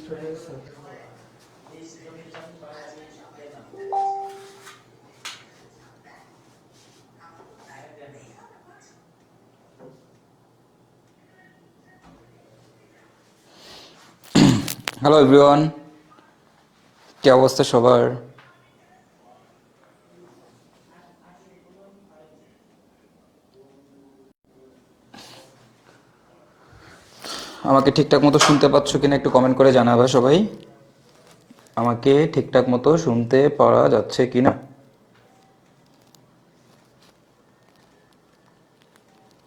Hello everyone, কি অবস্থা সবার? আমাকে ঠিকঠাক মতো শুনতে পাচ্ছ কিনা একটু কমেন্ট করে জানাবে সবাই। আমাকে ঠিকঠাক মতো শুনতে পাওয়া যাচ্ছে কিনা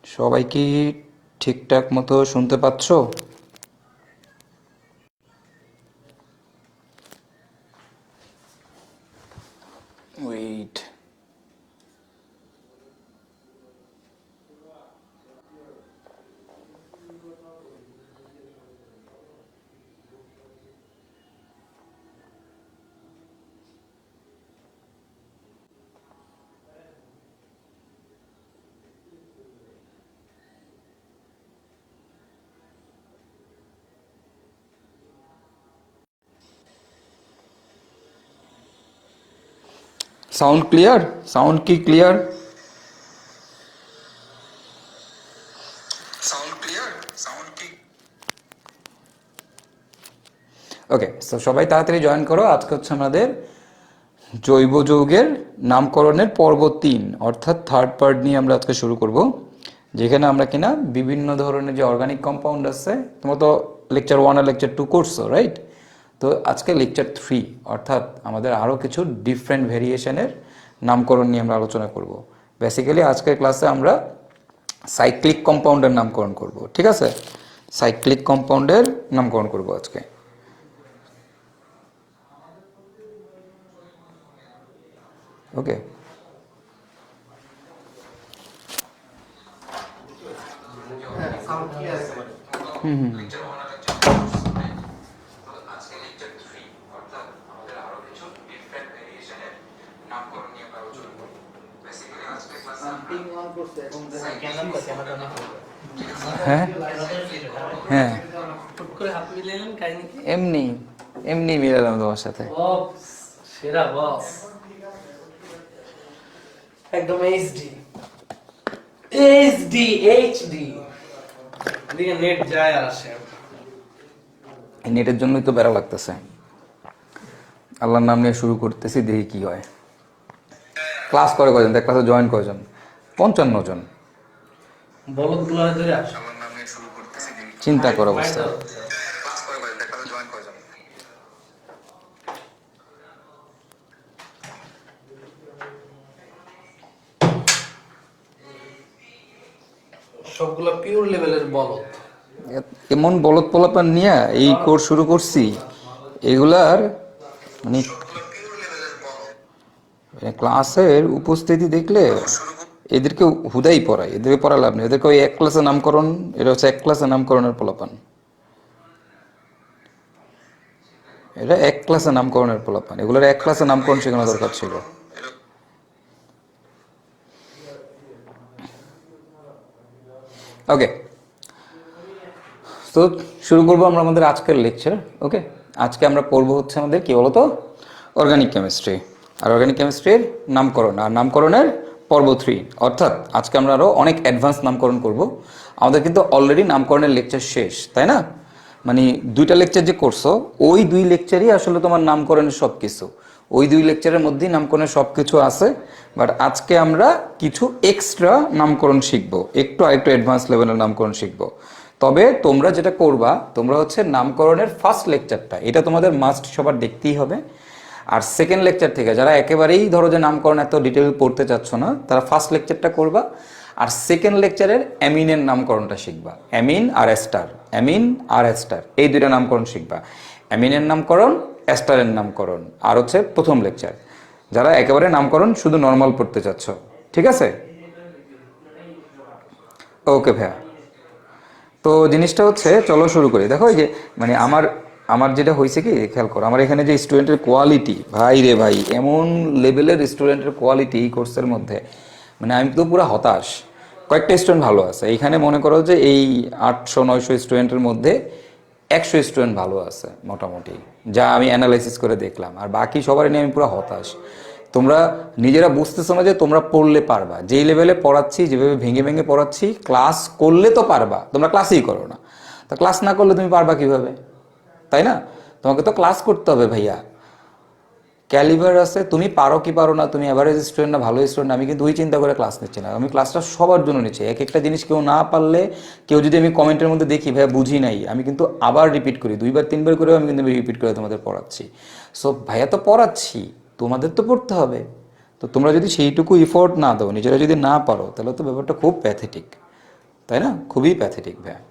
সবাই কি ঠিকঠাক মতো শুনতে পাচ্ছ? Wait, sound clear? সাউন্ড কি ক্লিয়ার? Sound clear? সাউন্ড কি? ওকে, তো সবাই তাড়াতাড়ি জয়েন করো। আজকে হচ্ছে আমাদের জৈব যৌগের নামকরণের পর্ব 3 অর্থাৎ থার্ড পার্ট নিয়ে আমরা আজকে শুরু করব, যেখানে আমরা কিনা বিভিন্ন ধরনের যে অর্গানিক কম্পাউন্ড আছে, তোমরা তো লেকচার 1 আর লেকচার 2 করছো, রাইট? তো আজকে লেকচার 3 অর্থাৎ আমাদের আরও কিছু ডিফারেন্ট ভেরিয়েশনের নামকরণ নিয়ে আমরা আলোচনা করব। বেসিক্যালি আজকের ক্লাসে আমরা সাইক্লিক কম্পাউন্ডের নামকরণ করব, ঠিক আছে? সাইক্লিক কম্পাউন্ডের নামকরণ করব আজকে। ওকে, হ্যাঁ হ্যাঁ, এমনি এমনি মিলালাম তোমার সাথে। সেরা বস, একদম এইচডি এইচডি এইচডি। এদিকে নেট যায় আর আসে। এই নেটের জন্যই তো বেড়া লাগতেছে। আল্লাহর নাম নিয়ে শুরু করতেছি, দেখি কি হয়। ক্লাস করে কয়জন? দেখ ক্লাসে জয়েন কয়জন? 55 জন। বলদ গুলো ধরে আসে। চিন্তা কর অবস্থা। সবগুলো পিওর লেভেলের বলদ। এমন বলদ পোলাপান নিয়ে এই কোর্স শুরু করছি, এগুলার মানে ক্লাসের উপস্থিতি দেখলে এদেরকে হুদাই পড়ায়, এদেরকে পড়া লাভ নেই। এদেরকে ওই এক ক্লাসে নামকরণ, এটা হচ্ছে এক ক্লাসে নামকরণের পোলাপান। এটা এক ক্লাসে নামকরণের পোলাপান, এগুলোর এক ক্লাসে নামকরণ শেখানো দরকার ছিল। ওকে, তো শুরু করবো আমরা আমাদের আজকের লেকচার। ওকে, আজকে আমরা পড়বো হচ্ছে আমাদের কি বলতো, অর্গানিক কেমিস্ট্রি। আর অর্গানিক কেমিস্ট্রির নামকরণ আর নামকরণের পর্ব 3, অর্থাৎ আজকে আমরা আরও অনেক অ্যাডভান্স নামকরণ করব। আমাদের কিন্তু অলরেডি নামকরণের লেকচার শেষ, তাই না? মানে 2টা লেকচার যে করছো, ওই 2 লেকচারই আসলে তোমার নামকরণের সব কিছু। ওই 2 লেকচারের মধ্যেই নামকরণের সব কিছু আছে। বাট আজকে আমরা কিছু এক্সট্রা নামকরণ শিখবো, একটু আরেকটু অ্যাডভান্স লেভেলের নামকরণ শিখবো। তবে তোমরা যেটা করবা, তোমরা হচ্ছে নামকরণের ফার্স্ট লেকচারটা, এটা তোমাদের মাস্ট সবার দেখতেই হবে। আর সেকেন্ড লেকচার থেকে যারা একেবারেই ধরো যে নামকরণ এত ডিটেল পড়তে চাচ্ছ না, তারা ফার্স্ট লেকচারটা করবা। আর সেকেন্ড লেকচারের অ্যামিনের নামকরণটা শিখবা। অ্যামিন আর এস্টার, অ্যামিন আর এস্টার, এই 2টা নামকরণ শিখবা। অ্যামিনের নামকরণ, এস্টারের নামকরণ। আর হচ্ছে প্রথম লেকচার যারা একেবারে নামকরণ শুধু নর্মাল পড়তে চাচ্ছ, ঠিক আছে? ওকে ভাইয়া, তো জিনিসটা হচ্ছে, চলো শুরু করি। দেখো এই যে মানে আমার আমার যেটা হয়েছে কি, খেয়াল করো, আমার এখানে যে স্টুডেন্টের কোয়ালিটি, ভাই রে ভাই, এমন লেভেলের স্টুডেন্টের কোয়ালিটি এই কোর্সের মধ্যে, মানে আমি তো পুরো হতাশ। কয়েকটা স্টুডেন্ট ভালো আছে, এইখানে মনে করো যে এই 800-900 স্টুডেন্টের মধ্যে 100 স্টুডেন্ট ভালো আছে মোটামুটি, যা আমি অ্যানালাইসিস করে দেখলাম, আর বাকি সবার নিয়ে আমি পুরো হতাশ। তোমরা নিজেরা বুঝতেছো না যে তোমরা পড়লে পারবা, যেই লেভেলে পড়াচ্ছি, যেভাবে ভেঙে ভেঙে পড়াচ্ছি, ক্লাস করলে তো পারবা, তোমরা ক্লাসই করো না। তো ক্লাস না করলে তুমি পারবা কিভাবে, তাই না? তোমাকে তো ক্লাস করতে হবে ভাইয়া। ক্যালিবার আছে, তুমি পারো কি পারো না, তুমি অ্যাভারেজ স্টুডেন্ট না ভালো স্টুডেন্ট, আমি কিন্তু ওই চিন্তা করে ক্লাস নিচ্ছি না। আমি ক্লাসটা সবার জন্য নিচ্ছি। এক একটা জিনিস কেউ না পারলে, কেউ যদি আমি কমেন্টের মধ্যে দেখি ভাইয়া বুঝি নাই, আমি কিন্তু আবার রিপিট করি, 2বার 3বার করেও আমি কিন্তু রিপিট করে তোমাদের পড়াচ্ছি। সো ভাইয়া তো পড়াচ্ছি, তোমাদের তো পড়তে হবে। তো তোমরা যদি সেইটুকু এফোর্ট না দাও, নিজেরা যদি না পারো, তাহলে তো ব্যাপারটা খুব প্যাথেটিক, তাই না? খুবই প্যাথেটিক ভাইয়া।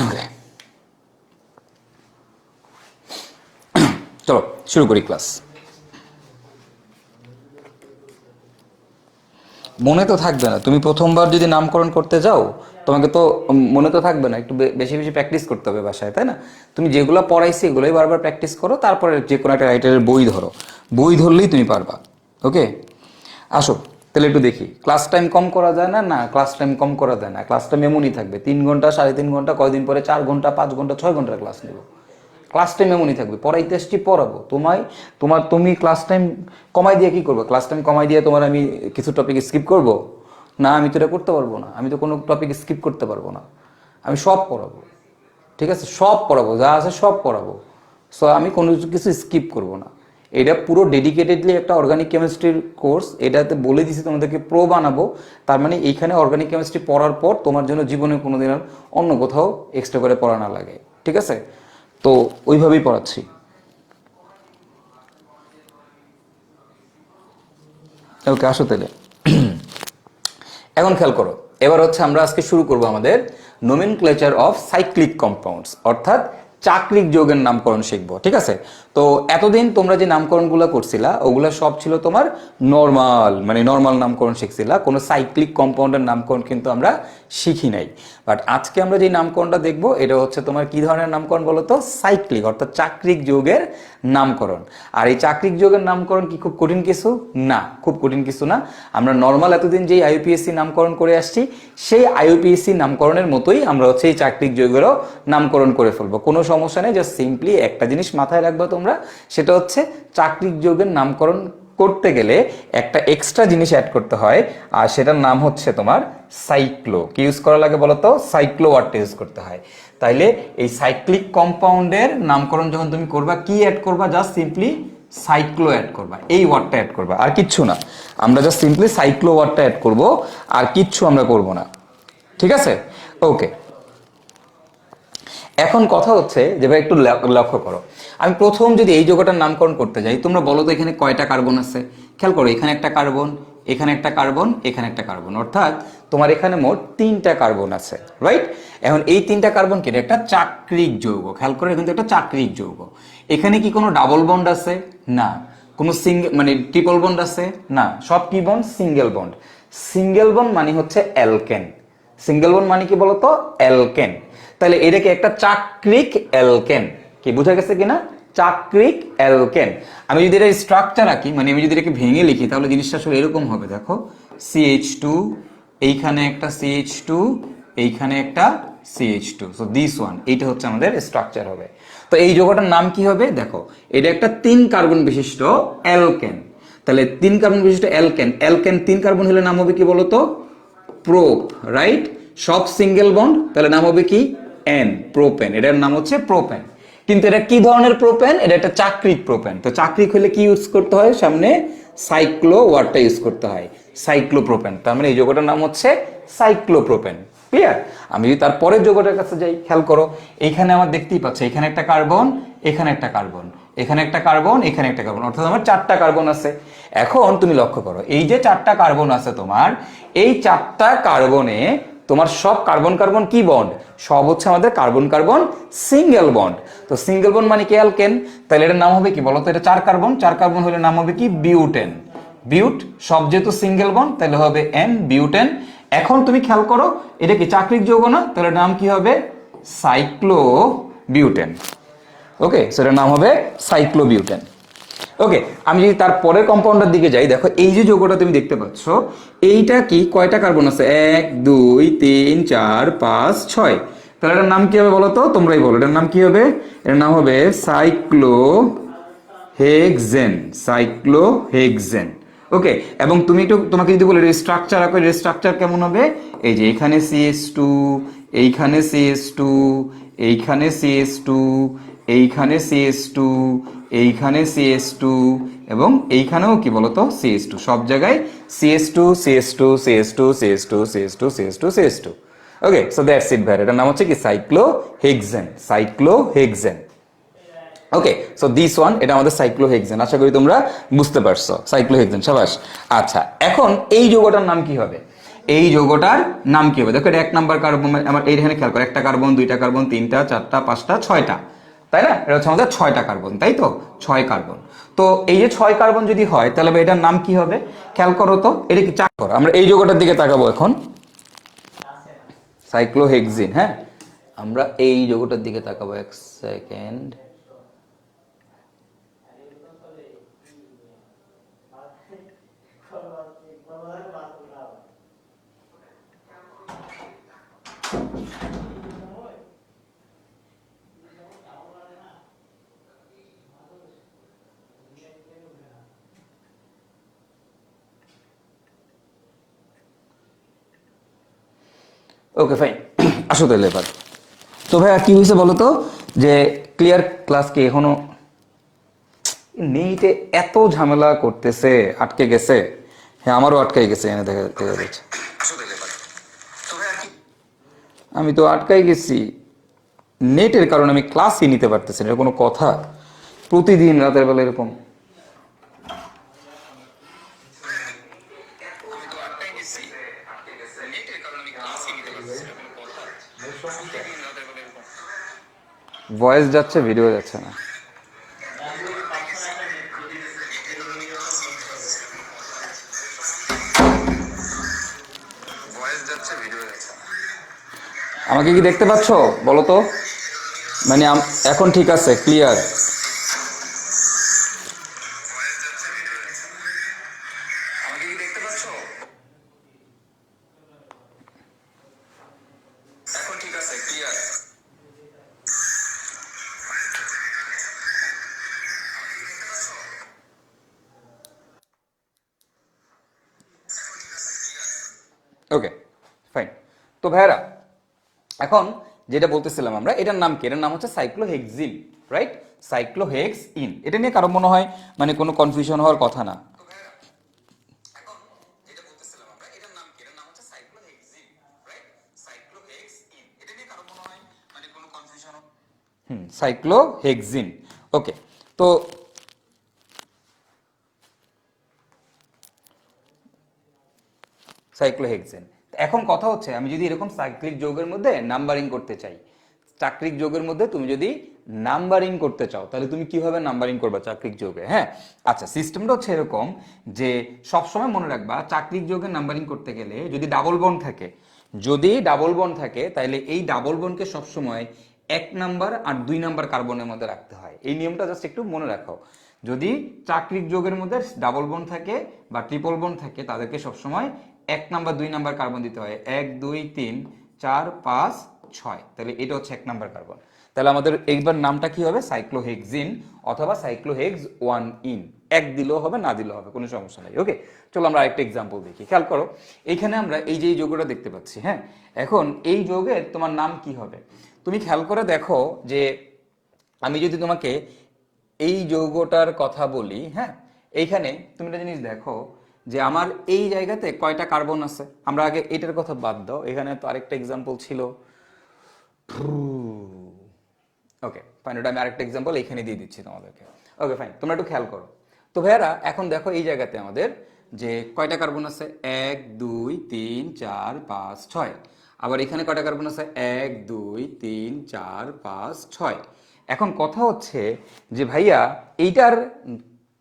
Okay. চলো শুরু করি ক্লাস। মনে তো থাকবে না, তুমি প্রথমবার যদি নামকরণ করতে যাও, তোমাকে তো মনে তো থাকবে না, একটু বেশি বেশি প্র্যাকটিস করতে হবে বাসায়, তাই না? তুমি যেগুলো পড়াইছি এগুলোই বারবার প্র্যাকটিস করো, তারপরে যে কোনো একটা রাইটারের বই ধরো, বই ধরলেই তুমি পারবা। ওকে, আসো তাহলে একটু দেখি। ক্লাস টাইম কম করা যায় না? না, ক্লাস টাইম কম করা যায় না। ক্লাস টাইম এমনই থাকবে, 3 ঘন্টা 3.5 ঘন্টা, কয়দিন পরে 4 ঘন্টা 5 ঘন্টা 6 ঘন্টার ক্লাস নেব। ক্লাস টাইম এমনই থাকবে, পড়াইতে আসছি পড়াবো তোমায়। তুমি ক্লাস টাইম কমাই দিয়ে কি করবো? ক্লাস টাইম কমাই দিয়ে তোমার আমি কিছু টপিক স্কিপ করব? না, আমি তো এটা করতে পারবো না, আমি তো কোনো টপিক স্কিপ করতে পারবো না। আমি সব পড়াবো, ঠিক আছে? সব পড়াবো, যা আছে সব পড়াবো। সো আমি কোনো কিছু স্কিপ করব না। এটা পুরো ডেডিকেটেডলি একটা অর্গানিক কেমিস্ট্রির কোর্স। এটাতে বলে দিছি তোমাদেরকে প্রো বানাবো। তার মানে এইখানে অর্গানিক কেমিস্ট্রি পড়ার পর তোমার জন্য জীবনে কোনোদিন আর অন্য কোথাও এক্সট্রা করে পড়া না লাগে, ঠিক আছে? তো ওইভাবেই পড়াচ্ছি। ওকে, আসো তাহলে। এখন খেয়াল করো, এবার হচ্ছে আমরা আজকে শুরু করব আমাদের নোমেনক্লেচার অফ সাইক্লিক কম্পাউন্ডস, অর্থাৎ চাক্রিক যৌগের নামকরণ শিখবো, ঠিক আছে? তো এতদিন তোমরা যে নামকরণগুলো করছিলা ওগুলো সব ছিল তোমার নর্মাল, মানে নর্মাল নামকরণ শিখছিলা, কোনো সাইক্লিক কম্পাউন্ডের নামকরণ কিন্তু আমরা শিখি নাই। বাট আজকে আমরা যে নামকরণটা দেখবো এটা হচ্ছে তোমার কি ধরনের নামকরণ বলো তো? সাইক্লিক, অর্থাৎ চাক্রিক যৌগের নামকরণ। আর এই চাক্রিক যৌগের নামকরণ কি খুব কঠিন কিছু? না, খুব কঠিন কিছু না। আমরা নর্মাল এতদিন যেই আইইউপিএসসি নামকরণ করে আসছি, সেই আইইউপিএসসি নামকরণের মতোই আমরা হচ্ছে এই চাক্রিক যৌগেরও নামকরণ করে ফেলবো, কোনো সমস্যা নেই। জাস্ট সিম্পলি একটা জিনিস মাথায় রাখবো তোমরা, সেটা হচ্ছে চাক্রিক যৌগের নামকরণ করতে গেলে একটা এক্সট্রা জিনিস অ্যাড করতে হয়, আর সেটার নাম হচ্ছে তোমার সাইক্লো। কি ইউজ করা লাগে বলো তো? সাইক্লো ওয়ার্ডটা ইউজ করতে হয়। তাইলে এই সাইক্লিক কম্পাউন্ডের নামকরণ যখন তুমি করবা, কি অ্যাড করবা? জাস্ট সিম্পলি সাইক্লো অ্যাড করবা, এই ওয়ার্ডটা অ্যাড করবা, আর কিচ্ছু না। আমরা জাস্ট সিম্পলি সাইক্লো ওয়ার্ডটা অ্যাড করব, আর কিচ্ছু আমরা করব না, ঠিক আছে? ওকে, এখন কথা হচ্ছে যে ভাই একটু লক্ষ্য করো, আমি প্রথম যদি এই যৌগটার নামকরণ করতে যাই, তোমরা বলো তো এখানে কয়টা কার্বন আছে? খেয়াল করো, এখানে একটা কার্বন, এখানে একটা কার্বন, এখানে একটা কার্বন, অর্থাৎ তোমার এখানে মোট 3টা কার্বন আছে, রাইট? এখন এই 3টা কার্বন কি একটা চাক্রিক যৌগ। খেয়াল করো, কিন্তু একটা চাক্রিক যৌগ। এখানে কি কোনো ডাবল বন্ড আছে? না। কোনো মানে ট্রিপল বন্ড আছে? না। সব কি bond? Single bond. Single bond মানে হচ্ছে অ্যালকেন। সিঙ্গেল বন্ড মানে কি বলতো? অ্যালকেন। তাহলে এটাকে একটা চাক্রিক অ্যালকেন। কি বুঝা গেছে কিনা? চাক্রিক অ্যালকেন। আমি যদি এটা স্ট্রাকচার আঁকি, মানে আমি যদি এটাকে ভেঙে লিখি, তাহলে জিনিসটা আসলে এরকম হবে। দেখো, CH2, এইখানে একটা CH2, এইখানে একটা CH2, সো দিস ওয়ান, এইটা হচ্ছে আমাদের স্ট্রাকচার হবে। তো এই যৌগটার নাম কি হবে? দেখো, এটা একটা 3 কার্বন বিশিষ্ট অ্যালকেন। তাহলে 3 কার্বন বিশিষ্ট অ্যালকেন, অ্যালকেন 3 কার্বন হলে নাম হবে কি বলতো? Prop, right? সব সিঙ্গেল বন্ড, তাহলে নাম হবে কি? N, propane. এটার নাম হচ্ছে প্রোপেন। কিন্তু এটা কি ধরনের প্রোপেন? এটা একটা চাক্রিক প্রোপেন। তো চাক্রিক হলে কি ইউজ করতে হয়? সামনে সাইক্লো ওয়ার্ডটা ইউজ করতে হয়, সাইক্লোপ্রোপেন। তার মানে এই যৌগটার নাম হচ্ছে সাইক্লোপ্রোপেন। ক্লিয়ার? আমি যদি তারপরের যৌগটার কাছে যাই, খেয়াল করো, এইখানে আমার দেখতেই পাচ্ছি এখানে একটা কার্বন, এখানে একটা কার্বন, এখানে একটা কার্বন, এখানে একটা কার্বন, অর্থাৎ আমার 4টা কার্বন আছে। এখন তুমি লক্ষ্য করো, এই যে 4টা কার্বন আছে তোমার, এই 4টা কার্বনে তোমার সব কার্বন কার্বন কি বন্ড, সব হচ্ছে আমাদের কার্বন কার্বন সিঙ্গেল বন্ড। তো সিঙ্গেল বন্ড মানে কি অ্যালকেন, তাহলে এটার নাম হবে কি বলতো, এটা 4 কার্বন, 4 কার্বন হলে নাম হবে কি বিউটেন। বিউট, সব যেহেতু সিঙ্গেল বন্ড তাহলে হবে এন, বিউটেন। এখন তুমি খেয়াল করো এটা কি চাকরিক যৌগ না, তাহলে নাম কি হবে সাইক্লোবিউটেন। ওকে, সেটার নাম হবে সাইক্লোবিউটেন। ওকে, আমি যদি তার পরের কম্পাউন্ডের দিকে যাই, দেখো এই যে যৌগটা তুমি দেখতে পাচ্ছ, এইটা কি কয়টা কার্বন আছে, 1 2 3 4 5 6। তাহলে এটার নাম কি হবে বলো তো, তোমরাই বলো এটার নাম কি হবে। এর নাম হবে সাইক্লোহেক্সেন, সাইক্লোহেক্সেন। ওকে, এবং তুমি একটু তোমাকে যদি বলি স্ট্রাকচার আঁকো, এর স্ট্রাকচার কেমন হবে, এই যে এখানে CH2, এইখানে CH2, এইখানে CH2, এইখানে CH2, এইখানে CH2, এবং এইখানেও কি বলতো CH2, সব জায়গায় CH2 CH2 CH2 CH2 CH2 CH2 CH2। Okay, so that's it ভাই, এটার নাম হচ্ছে কি cyclohexane, cyclohexane. Okay, so this one, এটা আমাদের সাইক্লোহেক্সেন। আশা করি তোমরা বুঝতে পারছো সাইক্লোহেক্সেন, সাবাস। আচ্ছা, এখন এই যৌগটার নাম কি হবে, এই যৌগটার নাম কি হবে, দেখো এটা 1 নাম্বার কার্বন, আমার এইখানে খেয়াল করো, 1টা কার্বন, 2টা কার্বন, 3টা 4টা 5টা 6টা, তাই না, এটা হচ্ছে আমাদের 6টা কার্বন, তাই তো 6 কার্বন। তো এই যে 6 কার্বন যদি হয় তাহলে এটার নাম কি হবে, খেয়াল করো তো, এটা কি চাক করো, আমরা এই যৌগটার দিকে তাকাবো এখন, সাইক্লোহেক্সিন। হ্যাঁ, আমরা এই যৌগটার দিকে তাকাবো, 1 সেকেন্ড। ওকে ফাইন, আসো তাহলে এবার। তো ভাইয়া কি হয়েছে বলো তো, যে ক্লিয়ার ক্লাস কি এখনো নেইটে এত ঝামেলা করতেছে, আটকে গেছে। হ্যাঁ, আমারও আটকে গেছে, এনে দেখা দেখা যাচ্ছে। আমি তো আটকাই গেছি নেটের কারণে, আমি ক্লাসই নিতে পারতেছি না, এটা কোনো কথা, প্রতিদিন রাতের বেলা এরকম। ভয়েস যাচ্ছে, ভিডিও যাচ্ছে না। আমাকে কি দেখতে পাচ্ছ বলো তো, মানে এখন ঠিক আছে, ক্লিয়ার? Okay fine. তো ভাইয়ারা, এখন যেটা বলতেছিলাম আমরা, এটার নাম কি, এটার নাম হচ্ছে সাইক্লোহেক্সিন, রাইট, সাইক্লোহেক্সইন। এটা নিয়ে কারো মনে হয় মানে কোনো কনফিউশন হওয়ার কথা না। সাইক্লোহেক্সিন। ওকে, তো সাইক্লোহেক্সেন। এখন কথা হচ্ছে, আমি যদি এরকম সাইক্লিক যৌগের মধ্যে নাম্বারিং করতে চাই, চাক্রিক যৌগের মধ্যে তুমি যদি নাম্বারিং করতে চাও, তাহলে তুমি কিভাবে নাম্বারিং করবা চাক্রিক যৌগে? হ্যাঁ, আচ্ছা, সিস্টেমটা হচ্ছে এরকম যে সবসময় মনে রাখবা, চাক্রিক যৌগের নাম্বারিং করতে গেলে যদি ডাবল বন্ড থাকে, যদি ডাবল বন্ড থাকে, তাহলে এই ডাবল বন্ডকে সবসময় 1 নাম্বার আর 2 নাম্বার কার্বনের মধ্যে রাখতে হয়। এই নিয়মটা জাস্ট একটু মনে রাখো। যদি চাক্রিক যৌগের মধ্যে ডাবল বন্ড থাকে বা ট্রিপল বন্ড থাকে, তাদেরকে সবসময় 1 নাম্বার 2 নাম্বার কার্বন দিতে হয়, 1 2 3 4 5 6, তাহলে এটা হচ্ছে 1 নাম্বার কার্বন। তাহলে আমাদের এইবার নামটা কি হবে, সাইক্লোহেক্সিন অথবা সাইক্লোহেক্স 1 ইন, এক দিলেও হবে, না দিলেও হবে, কোনো সমস্যা নাই। ওকে, চলো আমরা আরেকটা এক্সাম্পল দেখি। খেয়াল করো, এইখানে আমরা এই যে যৌগটা দেখতে পাচ্ছি। হ্যাঁ, এখন এই যৌগের তোমার নাম কি হবে, তুমি খেয়াল করে দেখো যে আমি যদি তোমাকে এই যৌগটার কথা বলি, হ্যাঁ, এইখানে তুমি একটা জিনিস দেখো যে আমার এই জায়গাতে কয়টা কার্বন আছে। আমরা আগে এটার কথা বাদ দাও, এখানে তো আরেকটা এক্সাম্পল ছিল। ওকে ফাইন, ওটা আমি আরেকটা এক্সাম্পল এখানে দিয়ে দিচ্ছি তোমাদেরকে। ওকে ফাইন, তোমরা একটু খেয়াল করো। তো ভাইয়ারা, এখন দেখো এই জায়গাতে আমাদের যে কয়টা কার্বন আছে, 1 2 3 4 5 6। আবার এখানে কয়টা কার্বন আছে? 1 2 3 4 5 6। এখন কথা হচ্ছে যে ভাইয়া এইটার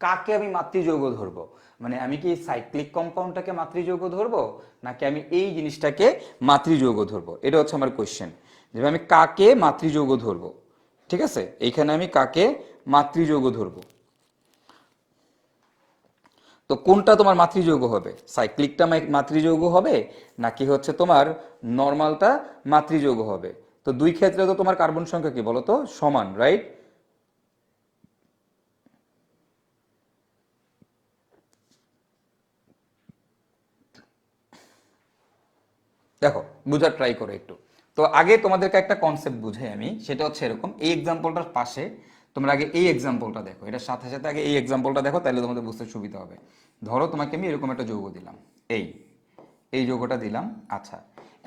কাকে আমি মাতৃযৌগ ধরবো? মানে আমি কি সাইক্লিক কম্পাউন্ডটাকে মাতৃযৌগ ধরবো, নাকি আমি এই জিনিসটাকে মাতৃযৌগ ধরবো? এটা হচ্ছে আমার কোশ্চেন, যে আমি কাকে মাতৃযৌগ ধরবো। ঠিক আছে, এইখানে আমি কাকে মাতৃযৌগ ধরবো। তো কোনটা তোমার মাতৃযৌগ হবে? সাইক্লিকটা মাতৃযৌগ হবে, নাকি হচ্ছে তোমার নর্মালটা মাতৃযৌগ হবে? তো দুই ক্ষেত্রে তো তোমার কার্বন সংখ্যা কি বলো তো? সমান, রাইট? দেখো, বুঝার ট্রাই করো একটু। তো আগে তোমাদেরকে একটা কনসেপ্ট বুঝাই আমি, সেটা হচ্ছে এরকম। এই এক্সাম্পলটার পাশে তোমরা আগে এই এক্সাম্পলটা দেখো, এটার সাথে সাথে আগে এই এক্সাম্পলটা দেখো, তাহলে তোমাদের বুঝতে সুবিধা হবে। ধরো তোমাকে আমি এরকম একটা যৌগ দিলাম, এই এই যৌগটা দিলাম। আচ্ছা,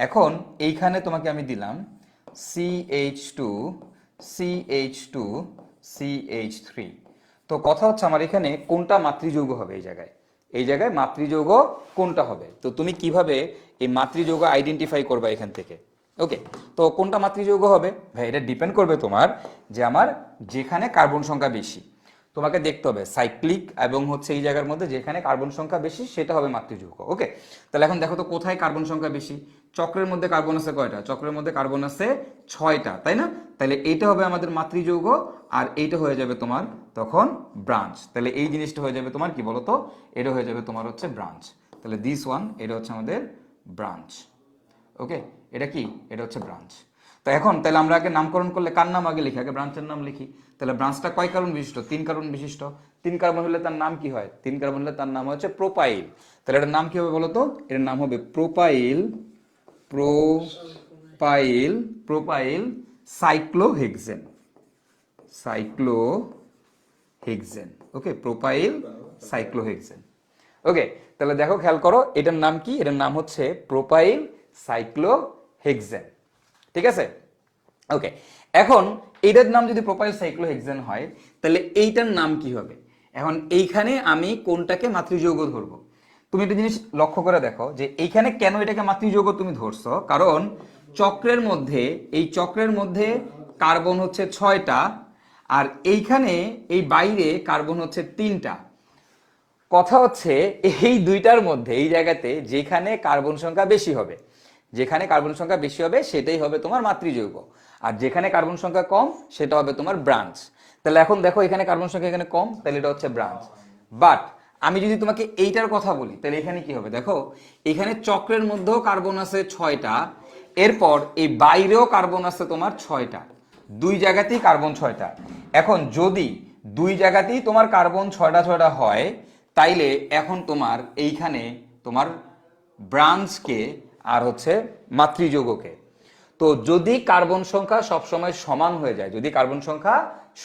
এখন এইখানে তোমাকে আমি দিলাম CH2 CH2 CH3। তো কথা হচ্ছে আমার এখানে কোনটা মাতৃযৌগ হবে? এই জায়গায় মাতৃযৌগ কোনটা হবে? তো তুমি কিভাবে এই মাতৃযৌগ আইডেন্টিফাই করবে এখান থেকে? ওকে, তো কোনটা মাতৃযৌগ হবে ভাই, এটা ডিপেন্ড করবে তোমার যে আমার যেখানে কার্বন সংখ্যা বেশি। তোমাকে দেখতে হবে সাইক্লিক এবং হচ্ছে এই জায়গার মধ্যে যেখানে কার্বন সংখ্যা বেশি সেটা হবে মাতৃযৌগ। ওকে, তাহলে এখন দেখো তো কোথায় কার্বন সংখ্যা বেশি। চক্রের মধ্যে কার্বন আছে কয়টা? চক্রের মধ্যে কার্বন আছে 6টা, তাই না? তাহলে এইটা হবে আমাদের মাতৃযৌগ, আর এইটা হয়ে যাবে তোমার তখন ব্রাঞ্চ। তাহলে এই জিনিসটা হয়ে যাবে তোমার কি বলতো? এটা হয়ে যাবে তোমার হচ্ছে ব্রাঞ্চ। তাহলে দিস ওয়ান, এটা হচ্ছে আমাদের ব্রাঞ্চ। ওকে, এটা কি? এটা হচ্ছে ব্রাঞ্চ। তো এখন তাহলে আমরা আগে নামকরণ করলে কার নাম আগে লিখি? আগে ব্রাঞ্চের নাম লিখি। তাহলে ব্রাঞ্চটা কয় কার্বন বিশিষ্ট? 3 কার্বন বিশিষ্ট। 3 কার্বন হলে তার নাম কি হয়? 3 কার্বন হলে তার নাম হচ্ছে প্রোপাইল। তাহলে এটার নাম কি হবে বলতো? এটার নাম হবে propyl, propyl, propyl cyclohexane, cyclohexane. Okay, propyl cyclohexane. Okay, তাহলে দেখো, খেয়াল করো, এটার নাম কি? এটার নাম হচ্ছে প্রোপাইল সাইক্লোহেক্সেন। ঠিক আছে, ওকে। এখন এইটার নাম যদি প্রোপাইল সাইক্লোহেক্সেন হয়, তাহলে এইটার নাম কি হবে? এখন এইখানে আমি কোনটাকে মাতৃযৌগ ধরবো? তুমি একটা জিনিস লক্ষ্য করে দেখো যে এইখানে কেন এটাকে মাতৃযৌগ তুমি ধরছো, কারণ চক্রের মধ্যে, এই চক্রের মধ্যে কার্বন হচ্ছে 6টা, আর এইখানে এই বাইরে কার্বন হচ্ছে 3টা। কথা হচ্ছে এই দুইটার মধ্যে এই জায়গাতে যেখানে কার্বন সংখ্যা বেশি হবে, যেখানে কার্বন সংখ্যা বেশি হবে সেটাই হবে তোমার মাতৃযৌগ, আর যেখানে কার্বন সংখ্যা কম সেটা হবে তোমার ব্রাঞ্চ। তাহলে এখন দেখো, এখানে কার্বন সংখ্যা এখানে কম, তাহলে এটা হচ্ছে ব্রাঞ্চ। বাট আমি যদি তোমাকে এইটার কথা বলি, তাহলে এখানে কি হবে? দেখো, এখানে চক্রের মধ্যেও কার্বন আছে 6টা, এরপর এই বাইরেও কার্বন আছে তোমার 6টা, দুই জায়গাতেই কার্বন 6টা। এখন যদি দুই জায়গাতেই তোমার কার্বন 6টা হয়, তাইলে এখন তোমার এইখানে তোমার ব্রাঞ্চকে আর হচ্ছে মাতৃযৌগকে। তো যদি কার্বন সংখ্যা সবসময় সমান হয়ে যায়, যদি কার্বন সংখ্যা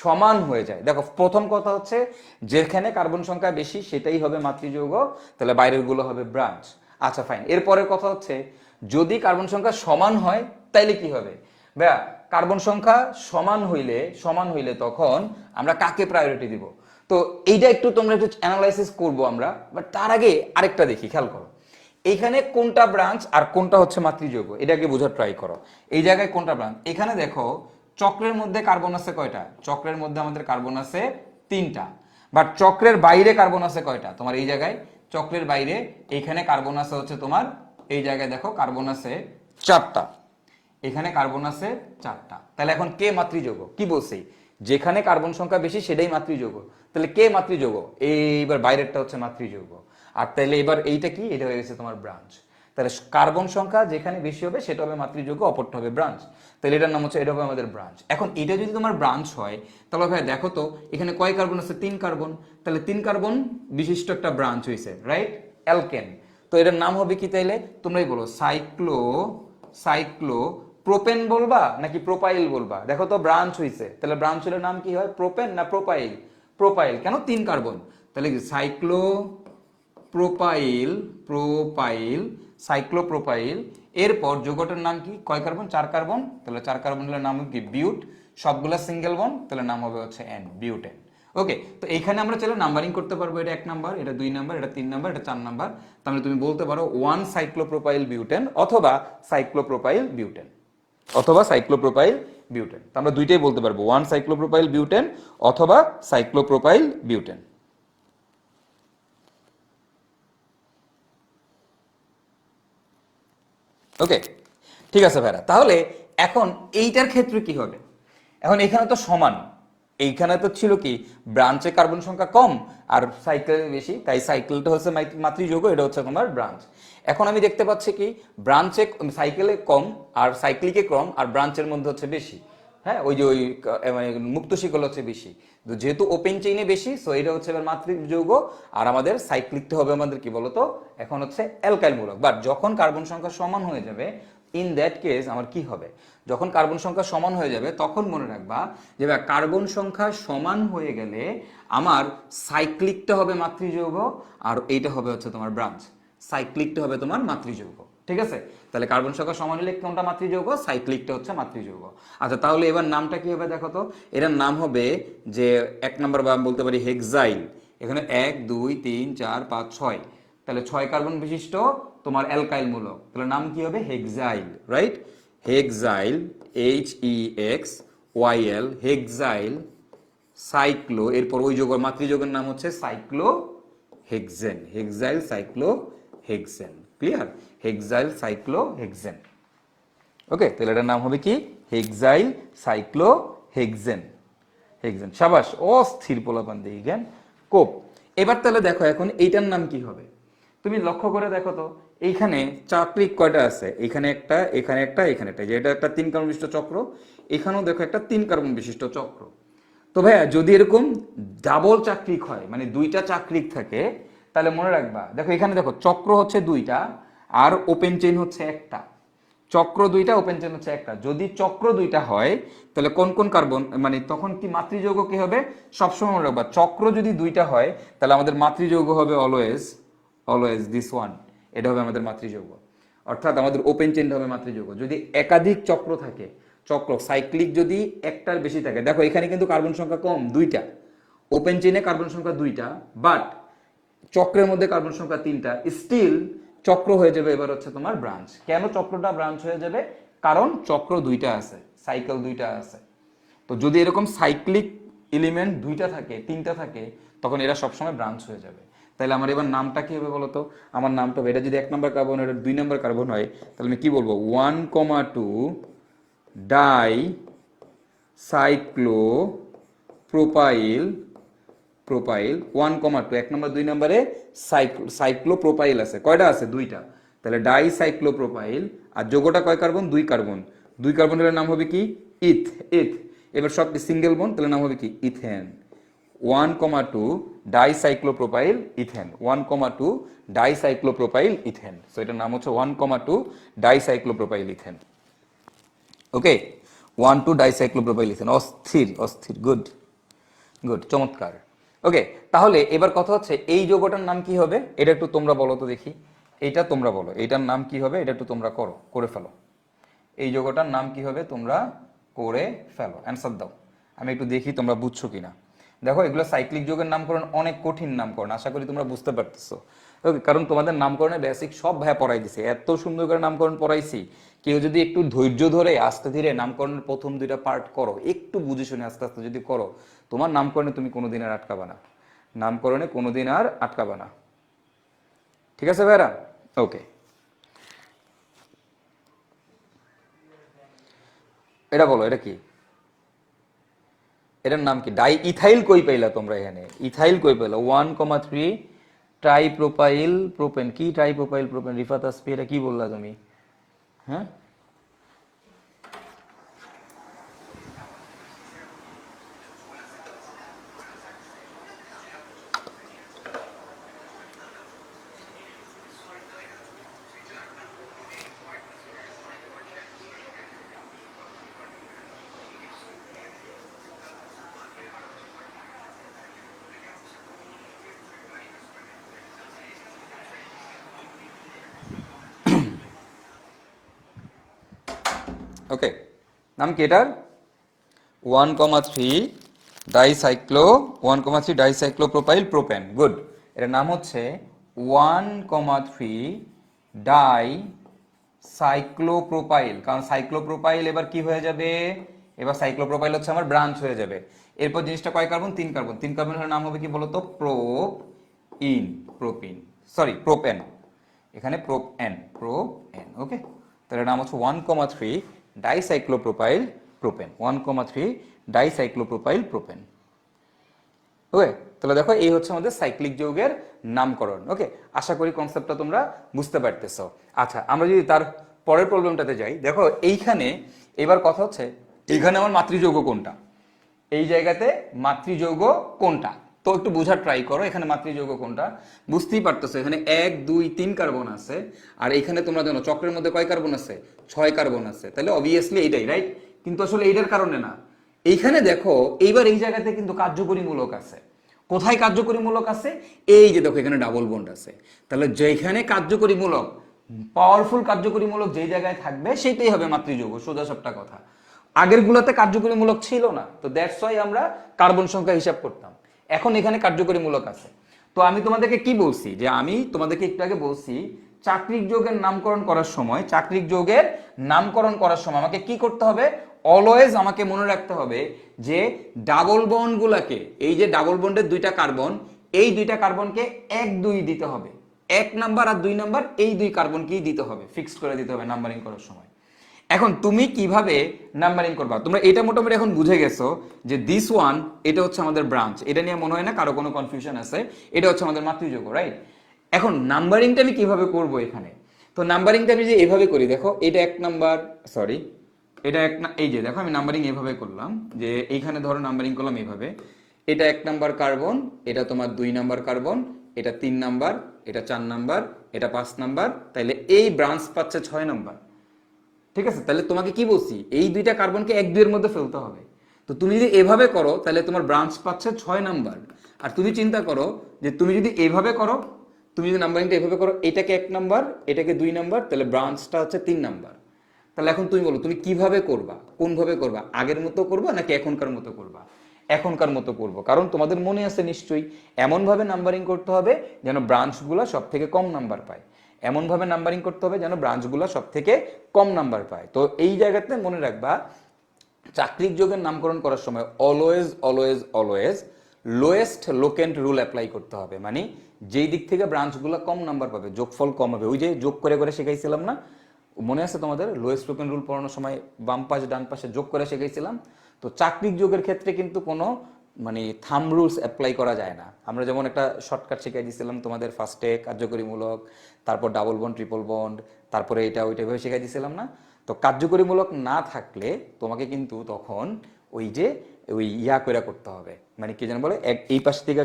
সমান হয়ে যায়, দেখো প্রথম কথা হচ্ছে যেখানে কার্বন সংখ্যা বেশি সেটাই হবে মাতৃযৌগ, তাহলে বাইরের গুলো হবে ব্রাঞ্চ। আচ্ছা ফাইন, এরপরের কথা হচ্ছে যদি কার্বন সংখ্যা সমান হয় তাইলে কি হবে? ভাইয়া, কার্বন সংখ্যা সমান হইলে তখন আমরা কাকে প্রায়োরিটি দিব? তো এইটা একটু তোমরা একটু অ্যানালাইসিস করবো আমরা, বাট তার আগে আরেকটা দেখি, খেয়াল করো এইখানে কোনটা ব্রাঞ্চ আর কোনটা হচ্ছে মাতৃযৌগ, এটাকে বোঝার ট্রাই করো। এই জায়গায় কোনটা ব্রাঞ্চ? এখানে দেখো, চক্রের মধ্যে কার্বন আছে কয়টা? চক্রের মধ্যে আমাদের কার্বন আছে 3টা, বাট চক্রের বাইরে কার্বন আছে কয়টা? তোমার এই জায়গায় চক্রের বাইরে এইখানে কার্বন আছে হচ্ছে তোমার, এই জায়গায় দেখো কার্বন আছে 4টা, এখানে কার্বন আছে 4টা। তাহলে এখন কে মাতৃযৌগ? কি বলছি, যেখানে কার্বন সংখ্যা বেশি সেটাই মাতৃযৌগ। তাহলে কে মাতৃযৌগ? এইবার বাইরেরটা হচ্ছে মাতৃযৌগ। আর তাহলে এবার এইটা কি? এটা হয়ে গেছে তোমার ব্রাঞ্চ। তাহলে কার্বন সংখ্যা যেখানে বেশি হবে সেটা হবে মাতৃযৌগ, অপরটা হবে ব্রাঞ্চ। তাহলে এটার নাম হচ্ছে, এটা হবে আমাদের ব্রাঞ্চ। এখন এটা যদি তোমার ব্রাঞ্চ হয়, তাহলে ভাই দেখো তো এখানে কয় কার্বন আছে? 3 কার্বন। তাহলে 3 কার্বন বিশিষ্ট একটা ব্রাঞ্চ হয়েছে, রাইট? অ্যালকেন। তো এটার নাম হবে কি তাইলে? তোমরাই বলো, সাইক্লো প্রোপেন বলবা নাকি প্রোপাইল বলবা? দেখো তো ব্রাঞ্চ হইছে, তাহলে ব্রাঞ্চ হলে নাম কি হয়? প্রোপেন না প্রোপাইল? প্রোপাইল। কেন? 3 কার্বন। তাহলে সাইক্লো প্রোপাইল, প্রোপাইল, সাইক্লোপ্রোপাইল। এরপর যৌগটার নাম কি? কয় কার্বন? 4 কার্বন। তাহলে 4 কার্বন হলে নাম কি? বিউট। সবগুলা সিঙ্গেল বন্ড, তাহলে নাম হবে হচ্ছে এন, বিউটেন। ওকে, তো এইখানে আমরা চাইলে নাম্বারিং করতে পারবো, এটা 1 নাম্বার, এটা 2 নাম্বার, এটা 3 নাম্বার, এটা 4 নাম্বার। তাহলে তুমি বলতে পারো 1 সাইক্লোপ্রোপাইল বিউটেন অথবা সাইক্লোপ্রোপাইল বিউটেন, অথবা সাইক্লোপ্রোপাইল বিউটেন। তো আমরা দুইটাই বলতে পারবো, 1 সাইক্লোপ্রোপাইল বিউটেন অথবা সাইক্লোপ্রোপাইল বিউটেন। ওকে, ঠিক আছে ভাইরা। তাহলে এখন এইটার ক্ষেত্রে কি হবে? এখন এখানে তো সমান, এইখানে তো ছিল কি ব্রাঞ্চে কার্বন সংখ্যা কম আর সাইকেল বেশি, তাই সাইকেলটা হচ্ছে মাতৃযৌগ, এটা হচ্ছে তোমার ব্রাঞ্চ। এখন আমি দেখতে পাচ্ছি কি ব্রাঞ্চে সাইকেলে কম আর সাইক্লিকে কম আর ব্রাঞ্চের মধ্যে হচ্ছে বেশি। হ্যাঁ, ওই যে ওই মানে মুক্ত শিকল হচ্ছে বেশি, তো যেহেতু ওপেন চেইনে বেশি, সো এটা হচ্ছে এবার মাতৃযৌগ। আর আমাদের সাইক্লিকতে হবে আমাদের কি বলতো, এখন হচ্ছে অ্যালকাইল মূলক। বাট যখন কার্বন সংখ্যা সমান হয়ে যাবে, ইন দ্যাট কেস আমার কি হবে, যখন কার্বন সংখ্যা সমান হয়ে যাবে তখন মনে রাখবা যে কার্বন সংখ্যা সমান হয়ে গেলে আমার সাইক্লিকটা হবে মাতৃযৌগ আর এইটা হবে হচ্ছে তোমার ব্রাঞ্চ। সাইক্লিকটা হবে তোমার মাতৃযৌগ, ঠিক আছে? তাহলে কার্বন সংখ্যা সমান হলে কোনটা মাতৃযৌগ, সাইক্লিকটা হচ্ছে মাতৃযৌগ। আচ্ছা, তাহলে এবার নামটা কি হবে দেখো তো। এটার নাম হবে যে 1 নম্বর বা বলতে পারি হেক্সাইল। এখানে 1 2 3 4 5 6, তাহলে 6 কার্বন বিশিষ্ট তোমার অ্যালকাইল মূলক, তাহলে নাম কি হবে hexyl, right? Hexyl, HEXYL, hexyl cyclo, এরপর ওই যৌগ মাতৃযৌগের নাম হচ্ছে cyclohexane, hexyl cyclohexane. Clear? Hexyl cyclohexane. Okay, তাহলে এটার নাম হবে কি হেক্সাইল সাইক্লো হেক্সেন। হেক্সেন, সাবাস, অস্থির পোলাপান দিয়ে জ্ঞান কোপ। এবার তাহলে দেখো এখন এইটার নাম কি হবে, তুমি লক্ষ্য করে দেখো তো। এইখানে চাক্রিক কয়টা আছে, এখানে একটা, এখানে একটা, এখানে একটা, যেটা একটা 3 কার্বন বিশিষ্ট চক্র, এখানেও দেখো একটা 3 কার্বন বিশিষ্ট চক্র। তো ভাইয়া যদি এরকম ডাবল চাক্রিক হয়, মানে দুইটা চাক্রিক থাকে, তাহলে মনে রাখবা দেখো এখানে দেখো চক্র হচ্ছে দুইটা আর ওপেন চেইন হচ্ছে একটা। চক্র দুইটা, ওপেন চেইন হচ্ছে একটা। যদি চক্র দুইটা হয় তাহলে কোন কোন কার্বন, মানে তখন কি মাতৃযৌগ কি হবে, সবসময় মনে রাখবা চক্র যদি দুইটা হয় তাহলে আমাদের মাতৃযৌগ হবে অলওয়েজ অলওয়েজ দিস ওয়ান, এটা হবে আমাদের মাতৃযৌগ। অর্থাৎ আমাদের ওপেন চেইন হবে মাতৃযৌগ। যদি একাধিক চক্র থাকে, চক্র সাইক্লিক যদি একটার বেশি থাকে, দেখো এখানে কিন্তু কার্বন সংখ্যা কম, দুইটা, ওপেন চেইনে কার্বন সংখ্যা দুইটা, বাট চক্রের মধ্যে কার্বন সংখ্যা 3টা, স্টিল চক্র হয়ে যাবে এবার হচ্ছে তোমার ব্রাঞ্চ। কেন চক্রটা ব্রাঞ্চ হয়ে যাবে? কারণ চক্র দুইটা আছে, সাইকেল দুইটা আছে। তো যদি এরকম সাইক্লিক এলিমেন্ট দুইটা থাকে, 3টা থাকে, তখন এরা সবসময় ব্রাঞ্চ হয়ে যাবে। তাহলে আমার এবার নামটা কি হবে বলতো? আমার নামটা হবে, এটা যদি 1 নম্বর কার্বন, এটা 2 নম্বর কার্বন হয়, তাহলে আমি কি বলবো, 1,2 ডাই সাইক্লো প্রোপাইল, প্রোপাইল 1,2, 1 নম্বর 2 নম্বরে সাইক্লো প্রোপাইল আছে, কয়টা আছে, দুইটা। তাহলে ডাই সাইক্লো প্রোপাইল, আর যোগটা কয় কার্বন, 2 কার্বন। 2 কার্বনের নাম হবে কি ইথ, ইথ। এবার সব সিঙ্গেল বন্ড, তাহলে নাম হবে কি ethane. 1,2 dicyclopropyl ethane, 1,2 dicyclopropyl ethane. So এটার নাম হচ্ছে 1,2 ডাইসাইক্লোপ্রোপাইল ইথেন। ওকে, 1,2 ডাইসাইক্লোপ্রোপাইল ইথেন। অস্থির অস্থির, গুড গুড, চমৎকার। ওকে, তাহলে এবার কথা হচ্ছে এই যৌগটার নাম কি হবে, এটা একটু তোমরা বলো তো দেখি। এইটা তোমরা বলো, এইটার নাম কি হবে, এটা একটু তোমরা করে ফেলো। এই যৌগটার নাম কি হবে তোমরা করে ফেলো, অ্যান্সার দাও। আমি একটু দেখি তোমরা বুঝছো কিনা। দেখো এগুলো সাইক্লিক যৌগের নামকরণ অনেক কঠিন নামকরণ, আশা করি তোমরা বুঝতে পারতেছো। ওকে, কারণ তোমাদের নামকরণের বেসিক সব ভাইয়া পড়াই দিছে, এত সুন্দর করে নামকরণ পড়াইছি। কেউ যদি একটু ধৈর্য ধরে আস্তে ধীরে নামকরণের প্রথম 2টা পার্ট করো, একটু বুঝে শুনে আস্তে আস্তে যদি করো, তোমার নামকরণে তুমি কোনোদিন আর আটকাবা না, নামকরণে কোনোদিন আর আটকাবা না। ঠিক আছে ভাইরা? ওকে, এটা বলো, এটা কি, এটার নাম কি? ডাই ইথাইল কই পাইলা তোমরা এখানে, ইথাইল কই পাইলা? 1,3 ট্রাইপ্রোপাইল প্রোপেন। কি ট্রাইপ্রোপাইল প্রোপেন? রিফাত আসফি, এটা কি বললা তুমি? হ্যাঁ, ওকে, নাম কি এটার? 1,3 ডাইসাইক্লো 1,3 ডাইসাইক্লোপ্রোপাইল প্রোপেন। গুড। এর নাম হচ্ছে 1,3 ডাই সাইক্লোপ্রোপাইল, কারণ সাইক্লোপ্রোপাইল এবার কি হয়ে যাবে, এবার সাইক্লোপ্রোপাইল হচ্ছে আমার ব্রাঞ্চ হয়ে যাবে। এরপর জিনিসটা কয় কার্বন, 3 কার্বন, 3 কার্বনের নাম হবে কি বলতো, প্রোপেন, এখানে প্রোপেন। ওকে, তাহলে নাম হচ্ছে 1,3 ডাইসাইক্লোপ্রোপাইল প্রোপেন, 1,3 ডাইসাইক্লোপ্রোপাইল প্রোপেন। ওকে, তাহলে দেখো এই হচ্ছে আমাদের সাইক্লিক যৌগের নামকরণ। ওকে, আশা করি কনসেপ্টটা তোমরা বুঝতে পারতেছো। আচ্ছা, আমরা যদি তার পরের প্রবলেমটাতে যাই, দেখো এইখানে এবার কথা হচ্ছে এইখানে আমার মাতৃযৌগ কোনটা, এই জায়গাতে মাতৃযৌগ কোনটা, তো একটু বোঝার ট্রাই করো এখানে মাতৃযৌগ কোনটা। বুঝতেই পারতেছো এখানে 1 2 3 কার্বন আছে, আর এখানে তোমরা জানো চক্রের মধ্যে কয় কার্বন আছে, 6 কার্বন আছে, তাহলে অবভিয়াসলি এইটাই রাইট, কিন্তু আসলে এইটার কারণে না। এইখানে দেখো এইবার এই জায়গাতে কিন্তু কার্যকরী মূলক আছে। কোথায় কার্যকরী মূলক আছে, এই যে দেখো এখানে ডাবল বন্ড আছে, তাহলে যেখানে কার্যকরী মূলক, পাওয়ারফুল কার্যকরী মূলক যেই জায়গায় থাকবে সেটাই হবে মাতৃযৌগ, সোজা সাপটা কথা। আগের গুলোতে কার্যকরী মূলক ছিল না, তো দ্যাটস ওয়াই আমরা কার্বন সংখ্যা হিসাব করতাম। এখন এখানে কার্যকরী মূলক আছে। তো আমি তোমাদেরকে কি বলছি, যে আমি তোমাদেরকে একটু আগে বলছি চাক্রিক যৌগের নামকরণ করার সময়, চাক্রিক যৌগের নামকরণ করার সময় আমাকে কি করতে হবে, অলওয়েজ আমাকে মনে রাখতে হবে যে ডাবল বন্ড গুলাকে, এই যে ডাবল বন্ডের 2টা কার্বন, এই 2টা কার্বনকে 1 2 দিতে হবে, 1 নাম্বার আর 2 নাম্বার এই 2 কার্বনকেই দিতে হবে, ফিক্সড করে দিতে হবে নাম্বারিং করার সময়। এখন তুমি কিভাবে নাম্বারিং করবা, তোমরা এটা মোটামুটি এখন বুঝে গেছো যে দিস ওয়ান, এটা হচ্ছে আমাদের ব্রাঞ্চ, এটা নিয়ে মনে হয় না কারো কোনো কনফিউশন আছে, এটা হচ্ছে আমাদের মাতৃযৌগ, রাইট। এখন নাম্বারিংটা আমি কিভাবে করব এখানে, তো নাম্বারিংটা আমি যে এভাবে করি, দেখো এটা 1 নাম্বার, সরি এটা এই যে দেখো আমি নাম্বারিং এভাবে করলাম, যে এইখানে ধরো নাম্বারিং করলাম এইভাবে, এটা 1 নাম্বার কার্বন, এটা তোমার 2 নাম্বার কার্বন, এটা 3 নাম্বার, এটা 4 নাম্বার, এটা 5 নাম্বার, তাইলে এই ব্রাঞ্চ পাচ্ছে 6 নাম্বার। ঠিক আছে, তাহলে তোমাকে কি বলছি, এই 2টা কার্বনকে 1 2 এর মধ্যে ফেলতে হবে। তো তুমি যদি এভাবে করো তাহলে তোমার ব্রাঞ্চ পাচ্ছে 6 নাম্বার। আর তুমি চিন্তা করো যে তুমি যদি এইভাবে করো, তুমি যদি নাম্বারিংটা এভাবে করো, এটাকে 1 নাম্বার, এটাকে 2 নাম্বার, তাহলে ব্রাঞ্চটা হচ্ছে 3 নাম্বার। তাহলে এখন তুমি বলো তুমি কিভাবে করবা, কোনভাবে করবা, আগের মতো করবা নাকি এখনকার মতো করবা? এখনকার মতো করবো, কারণ তোমাদের মনে আছে নিশ্চয়ই এমন ভাবে নাম্বারিং করতে হবে যেন ব্রাঞ্চগুলো সব থেকে কম নাম্বার পায়, এমন ভাবে নাম্বারিং করতে হবে যেন ব্রাঞ্চগুলো সব থেকে কম নাম্বার পায়। তো এই জায়গাতে মনে রাখবা চাক্রিক যৌগের নামকরণ করার সময় always always always lowest locant rule apply করতে হবে, মানে যেই দিক থেকে ব্রাঞ্চগুলো কম নাম্বার পাবে যোগফল কম হবে। ওই যে যোগ করে করে শেখাইছিলাম না, মনে আছে তোমাদের লোয়েস্ট লোকেন্ট রুল পড়ানোর সময় বাম পাশে ডান পাশে যোগ করে শেখাইছিলাম। তো চাক্রিক যোগের ক্ষেত্রে কিন্তু কোনো মানে থাম রুলস অ্যাপ্লাই করা যায় না। আমরা যেমন একটা শর্টকাট শিখাই দিয়েছিলাম তোমাদের, ফার্স্টে কার্যকরীমূলক, তারপর ডাবল বন্ড ট্রিপল বন্ড, তারপরে এটা ওইটা ভাবে শিখাই দিয়েছিলাম না। তো কার্যকরীমূলক না থাকলে তোমাকে কিন্তু তখন ওই যে ওই করে করতে হবে, মানে কি যেন বলে, এই পাশ থেকে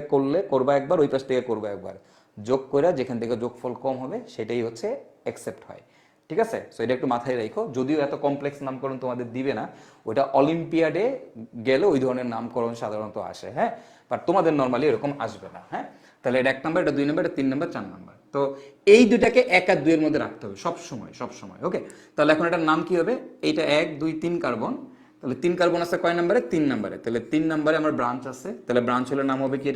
করবা একবার, ওই পাশ থেকে করবা একবার, যোগ করে যেখান থেকে যোগফল কম হবে সেটাই হচ্ছে অ্যাকসেপ্ট হয়। ঠিক আছে, সো এটা একটু মাথায় রাখো। যদিও এত কমপ্লেক্স নামকরণ তোমাদের দিবে না, ওইটা অলিম্পিয়াডে গেলে ওই ধরনের নামকরণ সাধারণত আসে, হ্যাঁ, বাট তোমাদের নর্মালি এরকম আসবে না। হ্যাঁ, তাহলে এটা 1 নাম্বার, এটা 2 নাম্বার, এটা 3 নাম্বার, 4 নাম্বার। তো এই দুটাকে 1 আর 2 এর মধ্যে রাখতে হবে সব সময়, সব সময়। ওকে, তাহলে এখন এটার নাম কি হবে, এইটা 1 2 3 কার্বন, তাহলে 3 কার্বন আছে কয় নাম্বারে, 3 নাম্বারে, তাহলে 3 নাম্বারে আমার ব্রাঞ্চ আছে, তাহলে ব্রাঞ্চ হলে নাম হবে কি,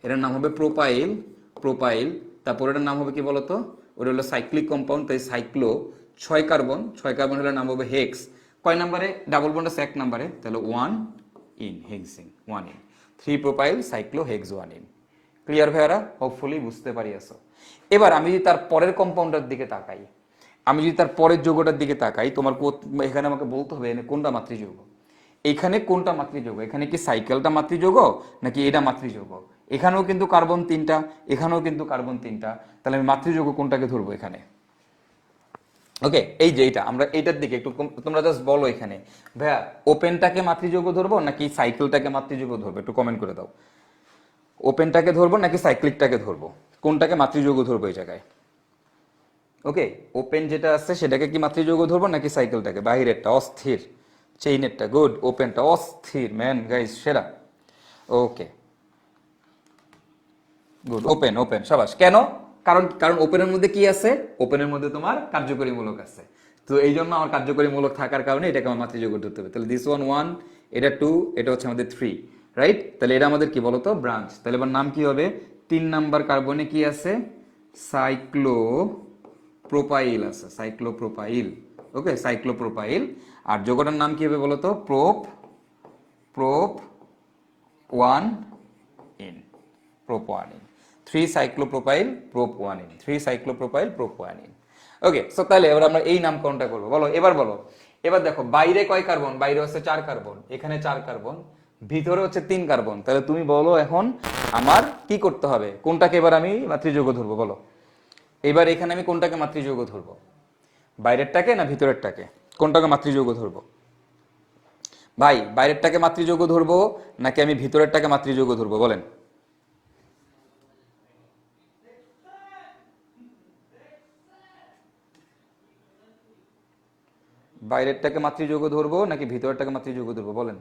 এটার নাম হবে প্রোপাইল। তারপর এটার নাম হবে কি বলতো, ওটা হলো সাইক্লিক কম্পাউন্ড, তাই সাইক্লো, 6 কার্বন, 6 কার্বন হলে নাম হবে হেক্স। কয় নাম্বারে, ডাবল বন্ড আছে 1 নাম্বারে, তাহলে 1 in hexene, 1 yne 3 propyl cyclo hex 1 in. Clear ভাইয়ারা, হোপফুলি বুঝতে পারিয়াছো। এবার আমি যদি তার পরের কম্পাউন্ডের দিকে তাকাই, আমি যদি তার পরের যৌগটার দিকে তাকাই, তোমার এখানে আমাকে বলতে হবে কোনটা মাতৃযৌগ, এখানে কোনটা মাতৃযৌগ, এখানে কি সাইকেলটা মাতৃযৌগ নাকি এটা মাতৃযৌগ? এখানেও কিন্তু কার্বন 3টা, এখানেও কিন্তু কার্বন 3টা, তাহলে আমি মাতৃযৌগ কোনটাকে ধরবো এখানে? ওকে, এই যে এটা, আমরা এইটার দিকে একটু তোমরা জাস্ট বলো এখানে ভাইয়া ওপেনটাকে মাতৃযৌগ ধরবো নাকি সাইকেলটাকে মাতৃযৌগ ধরবো, একটু কমেন্ট করে দাও। ওপেনটাকে ধরবো নাকি সাইক্লিকটাকে ধরবো, কোনটাকে মাতৃযৌগ ধরবো এই জায়গায়? ওকে, ওপেন যেটা আছে সেটাকে কি মাতৃযৌগ ধরবো নাকি সাইকেলটাকে? বাহিরেরটা অস্থির, চেইনেরটা গুড, ওপেনটা অস্থির, ম্যান গাইস সেরা। ওকে গুড, ওপেন সাবাস। কেন? কারণ ওপেনের মধ্যে কি আছে, ওপেনের মধ্যে তোমার কার্যকরীমূলক আছে, তো এই জন্য আমার কার্যকরীমূলক থাকার কারণে এটাকে আমার মাতৃযৌগ ধরতে হবে। তাহলে দিস ওয়ান 1, এটা 2, এটা হচ্ছে আমাদের 3, রাইট? তাহলে এটা আমাদের কি বলতো ব্রাঞ্চ। তাহলে এবার নাম কি হবে? 3 নাম্বার কার্বনে কি আছে? সাইক্লোপ্রোপাইল আছে, সাইক্লোপ্রোপাইল। ওকে, সাইক্লোপ্রোপাইল। আর যৌগটার নাম কি হবে বলতো? Prop 1 yne, prop 1 yne. 3 cyclopropyl prop 1 yne, 3 cyclopropyl prop 1 in. Okay, so তাহলে এবার আমরা এই নামকরণটা করবো। বলো, এবার বলো। এবার দেখো বাইরে কয় কার্বন? বাইরে হচ্ছে 4 কার্বন, এখানে 4 কার্বন, ভিতরে হচ্ছে 3 কার্বন। তাহলে তুমি বলো এখন আমার কি করতে হবে? কোনটাকে এবার আমি মাতৃযৌগ ধরবো বলো? এবার এখানে আমি কোনটাকে মাতৃযৌগ ধরবো? বাইরেরটাকে না ভিতরেরটাকে? কোনটাকে মাতৃযৌগ ধরবো ভাই? বাইরেরটাকে মাতৃযৌগ ধরবো নাকি আমি ভিতরেরটাকে মাতৃযৌগ ধরবো বলেন? বাইরেরটাকে মাতৃযৌগ ধরবো নাকি ভিতরেরটাকে মাতৃযৌগ ধরবো বলেন?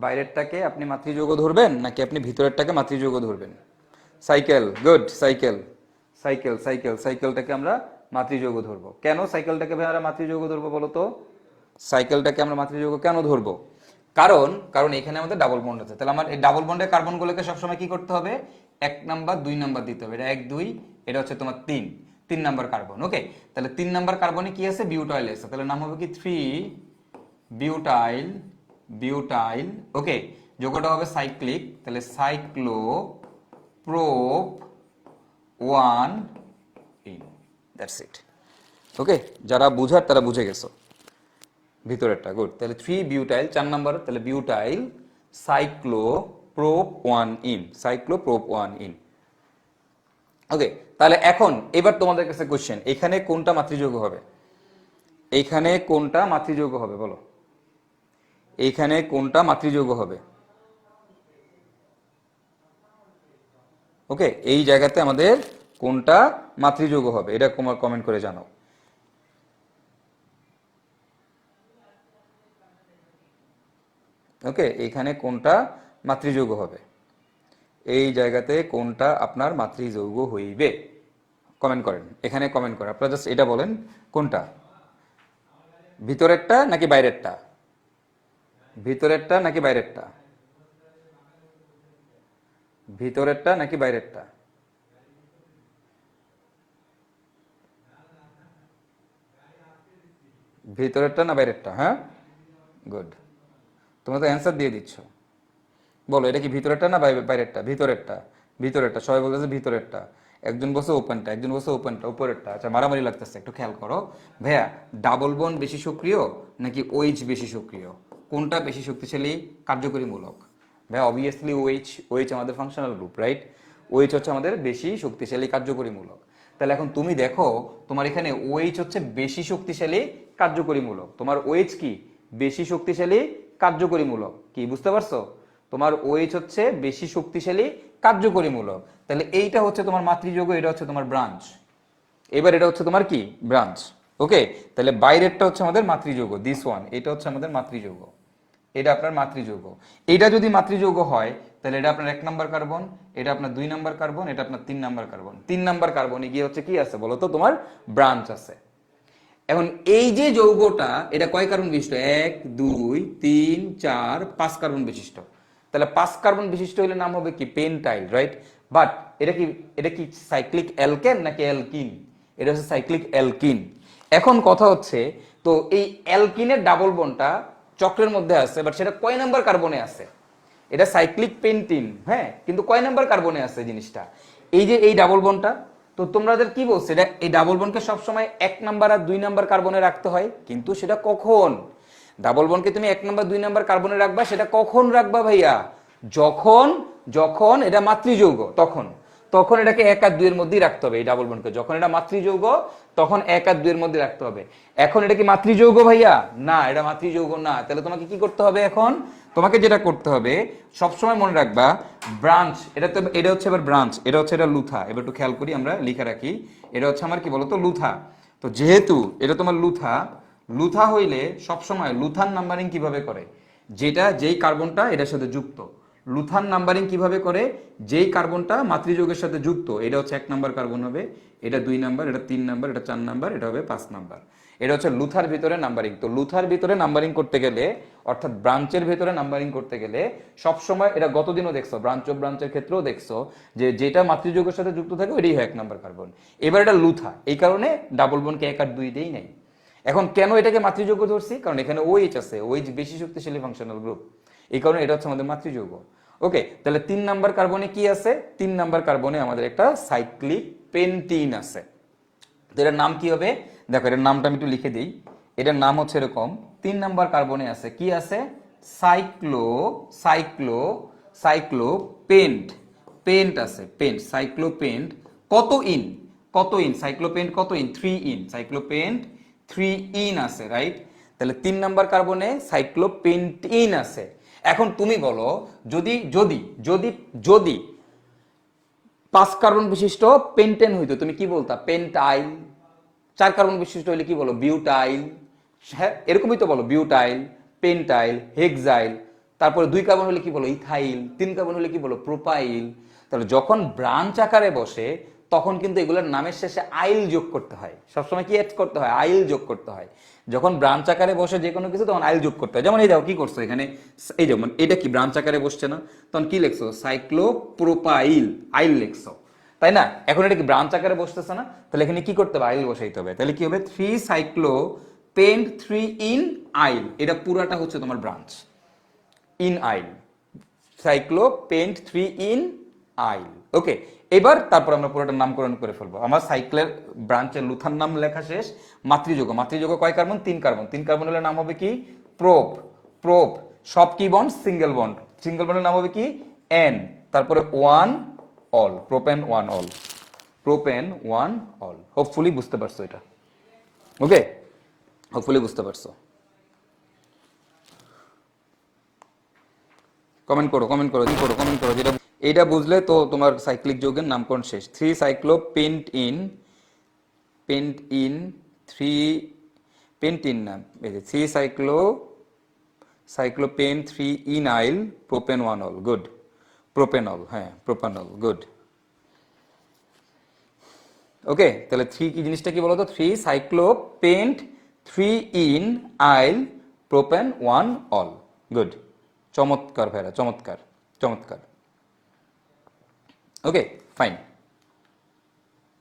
বাইরেরটাকে আপনি মাতৃযৌগ ধরবেন নাকি আপনি ভিতরেরটাকে মাতৃযৌগ ধরবেন? Cycle, good, cycle, cycle, cycle, সাইকেলটাকে আমরা মাতৃযৌগ ধরবো। কেন সাইকেলটাকে আমরা মাতৃযৌগ ধরবো বলো তো? সাইকেলটাকে আমরা মাতৃযৌগ কেন ধরবো? কারণ কারণ এখানে আমাদের ডাবল বন্ড আছে। তাহলে আমার এই ডাবল বন্ডের কার্বনগুলোকে সবসময় কি করতে হবে? 1 নাম্বার 2 নাম্বার দিতে হবে। এটা 1 2, এটা হচ্ছে তোমার 3 নাম্বার কার্বন। ওকে, তাহলে 3 নাম্বার কার্বনে কি আছে? বিউটাইল আছে। তাহলে নাম হবে কি? 3 বিউটাইল, বিউটাইল। ওকে, যৌগটা হবে সাইক্লিক। তাহলে cyclo prop 1 ene, that's it. Okay, যারা বুঝার তারা বুঝে গেছো ভিতরেরটা। গুড। তাহলে 3 বিউটাইল 4 নাম্বার, তাহলে butyl cyclo prop 1 ene, cyclo prop 1 in. Okay, তাহলে এখন এবার তোমাদের কাছে কোশ্চেন, এখানে কোনটা মাতৃযৌগ হবে? এইখানে কোনটা মাতৃযৌগ হবে বলো? এইখানে কোনটা মাতৃযৌগ হবে? ওকে, এই জায়গাতে আমাদের কোনটা মাতৃযৌগ হবে এটা তোমার কমেন্ট করে জানাও। ওকে, এখানে কোনটা মাতৃযৌগ হবে? এই জায়গাতে কোনটা আপনার মাতৃযৌগ হইবে? কমেন্ট করেন, এখানে কমেন্ট করেন। আপনারা জাস্ট এটা বলেন কোনটা, ভিতরেরটা নাকি বাইরেরটা? ভিতরেরটা নাকি বাইরেরটা? ভিতরেরটা নাকি বাইরেরটা? ভিতরেরটা না বাইরেরটা? হ্যাঁ, গুড। তোমরা তো অ্যান্সার দিয়ে দিচ্ছ। বলো এটা কি ভিতরেরটা না বাইরেরটা? ভিতরেরটা, ভিতরেরটা। সবাই বলতেছে ভিতরেরটা। একজন বসে ওপেনটা, একজন বসে ওপেনটা, উপরেরটা। আচ্ছা, মারামারি লাগতেছে, একটু খেয়াল করো। ভাইয়া, ডাবল বন্ড বেশি সক্রিয় নাকি ওএইচ বেশি সক্রিয়? কোনটা বেশি শক্তিশালী কার্যকরীমূলক? ভাইয়া অবভিয়াসলি ওএইচ। ওএইচ আমাদের ফাংশনাল গ্রুপ, রাইট? ওএইচ হচ্ছে আমাদের বেশি শক্তিশালী কার্যকরীমূলক। তাহলে এখন তুমি দেখো তোমার এখানে ওএইচ হচ্ছে বেশি শক্তিশালী কার্যকরীমূলক। তোমার ওএইচ কি বেশি শক্তিশালী কার্যকরীমূলক? কি বুঝতে পারছো? তোমার ওএইচ হচ্ছে বেশি শক্তিশালী কার্যকরীমূলক। তাহলে এইটা হচ্ছে তোমার মাতৃযৌগ, এটা হচ্ছে তোমার ব্রাঞ্চ। এবার এটা হচ্ছে তোমার কি ব্রাঞ্চ। ওকে, তাহলে বাইরেরটা হচ্ছে আমাদের মাতৃযৌগ, দিস ওয়ান, এটা হচ্ছে আমাদের মাতৃযৌগ, এটা আপনার মাতৃযৌগ। এটা যদি মাতৃযৌগ হয় তাহলে এটা আপনার 1 নাম্বার কার্বন, এটা আপনার 2 নাম্বার কার্বন, এটা আপনার 3 নাম্বার কার্বন। 3 নাম্বার কার্বনে গিয়ে হচ্ছে কি আছে বলো তো? তোমার ব্রাঞ্চ আছে। এখন এই যে যৌগটা, এটা কয় কার্বন বিশিষ্ট? 1 2 3 4 5 কার্বন বিশিষ্ট। তাহলে 5 কার্বন বিশিষ্ট হলে নাম হবে কি? পেন্টাইল, রাইট? বাট এটা কি সাইক্লিক অ্যালকেন নাকি অ্যালকিন? এটা হচ্ছে সাইক্লিক অ্যালকিন। এখন কথা হচ্ছে, তো এই অ্যালকিনের ডাবল বন্ডটা চক্রের মধ্যে আছে, বাট সেটা কয় নাম্বার কার্বনে আছে? এটা সাইক্লিক পেন্টিন, হ্যাঁ, কিন্তু কয় নাম্বার কার্বনে আছে জিনিসটা? এই যে এই ডাবল বন্ডটা, তো তোমাদের কি বলছে? এটা এই ডাবল বন্ডকে সবসময় 1 নাম্বার আর 2 নাম্বার কার্বনে রাখতে হয়, কিন্তু সেটা কখন? ডাবল বন্ডকে তুমি 1 নাম্বার 2 নাম্বার কার্বনে রাখবা, সেটা কখন রাখবা ভাইয়া? যখন যখন এটা মাতৃযৌগ, তখন তখন এটাকে 1 আর 2 এর মধ্যেই রাখতে হবে। এই ডাবল বন্ডকে যখন এটা মাতৃযৌগ, তখন 1 আর 2 এর মধ্যে রাখতে হবে। এখন এটা কি মাতৃযৌগ ভাইয়া? না, এটা মাতৃযৌগ না। তাহলে তোমাকে কি করতে হবে এখন? তোমাকে যেটা করতে হবে, সবসময় মনে রাখবা ব্রাঞ্চ, এটা হচ্ছে এবার ব্রাঞ্চ, এটা হচ্ছে এটা লুথা। এবার একটু খেয়াল করি, আমরা লিখে রাখি। এটা হচ্ছে আমার কি বলতো? লুথা। তো যেহেতু এটা তোমার লুথা, লুথা হইলে সবসময় লুথান নাম্বারিং কিভাবে করে? যেটা যেই কার্বনটা এটার সাথে যুক্ত, লুথার নাম্বারিং কিভাবে করে, যেই কার্বনটা মাতৃযৌগের সাথে যুক্ত, এটা হচ্ছে 1 নাম্বার কার্বন হবে, এটা 2 নাম্বার, এটা 3 নাম্বার, এটা 4 নাম্বার, এটা হবে 5 নাম্বার। এটা হচ্ছে লুথার ভিতরে নাম্বারিং। তো লুথার ভিতরে নাম্বারিং করতে গেলে, অর্থাৎ ব্রাঞ্চের ভিতরে নাম্বারিং করতে গেলে সবসময়, এটা গতদিনও দেখছো, ব্রাঞ্চ অফ ব্রাঞ্চের ক্ষেত্রেও দেখছো, যে যেটা মাতৃযৌগের সাথে যুক্ত থাকে ওইটাই হয় 1 নাম্বার কার্বন। এবার এটা লুথা, এই কারণে ডাবল বন্ডকে 1 আর 2 দেই নাই। এখন কেন এটাকে মাতৃযৌগ ধরছি, কারণ এখানে OH আছে, OH বেশি শক্তিশালী ফাংশনাল গ্রুপ, এই কারণে এটা হচ্ছে আমাদের মাতৃযৌগ। ওকে, তাহলে 3 নাম্বার কার্বনে কি আছে? 3 নাম্বার কার্বনে আমাদের একটা সাইক্লিক পেন্টিন আছে। তো এটার নাম কি হবে? দেখো, এটার নামটা আমি একটু লিখে দিই। এটার নাম হচ্ছে এরকম, 3 নাম্বার কার্বনে আছে কি আছে? Cyclo cyclo cyclo pent, pent আছে, পেন্ট, সাইক্লোপেন্ট। কত ইন? কত ইন? সাইক্লোপেন্ট কত ইন? 3 ইন। সাইক্লোপেন্ট 3 ইন আছে, রাইট? তাহলে 3 নাম্বার কার্বনে সাইক্লোপেন্টিন আছে। এখন তুমি বলো, যদি যদি যদি যদি 5 কার্বন বিশিষ্ট পেন্টেন হইতো, তুমি কি বলতা? পেন্টাইল। 4 কার্বন বিশিষ্ট হইলে কি বলো? বিউটাইল। হ্যাঁ, এরকমই তো বলো, বিউটাইল, পেন্টাইল, হেক্সাইল। তারপরে 2 কার্বন হলে কি বলো? ইথাইল। 3 কার্বন হলে কি বলো? প্রোপাইল। তাহলে যখন ব্রাঞ্চ আকারে বসে, তখন কিন্তু এগুলোর নামের শেষে আইল যোগ করতে হয়। সবসময় কি এড করতে হয়? আইল যোগ করতে হয়। যখন ব্রাঞ্চ আকারে বসে যে কোনো কিছু, তখন আইল যোগ করতে হয়। যেমন এই দেখো কি করছো এখানে, এই যেমন এটা কি ব্রাঞ্চ আকারে বসছে না, তখন কি লিখছো? সাইক্লোপ্রোপাইল, আইল লিখছো, তাই না? এখন এটা কি ব্রাঞ্চ আকারে বসতেছে না, তাহলে এখানে কি করতে হবে? আইল বসাইতে হবে। তাহলে কি হবে? 3 সাইক্লো পেন্ট 3 ইন আইল, এটা পুরাটা হচ্ছে তোমার ব্রাঞ্চ ইন আইল। সাইক্লো পেন্ট 3 ইন আইল। ওকে, এবার তারপর আমরা পুরোটার নামকরণ করে ফেলবো। আমার সাইক্লের ব্রাঞ্চের লুথার নাম লেখা শেষ। মাতৃযৌগ, মাতৃযৌগ কয় কার্বন? 3 কার্বন। 3 কার্বন হলে নাম হবে কি? প্রোপ। প্রোপ। সব কি বন্ড? Single bond. সিঙ্গেল বন্ডের নাম হবে কি? এন। তারপরে 1 all, propane 1 all, propane 1 all. Hopefully বুঝতে পারছো এটা। ওকে, হোপফুলি বুঝতে পারছো। কমেন্ট করো, কমেন্ট করো, কি করো, কমেন্ট করো যেটা এইটা বুঝলে তো তোমার সাইক্লিক যৌগের নামকরণ শেষ। 3 cyclo pent ene, pent ene 3 pentene না, এই যে 3 cyclo cyclopen 3 enyl propan 1 ol. Good. Propenol, হ্যাঁ প্রোপানল, গুড। ওকে, তাহলে 3 কি জিনিসটা কি বলতো? 3 সাইক্লোপেন্ট 3 ইন আইল প্রোপেন 1 অল। গুড, চমৎকার ভাইরা, চমৎকার, চমৎকার। ওকে, ফাইন।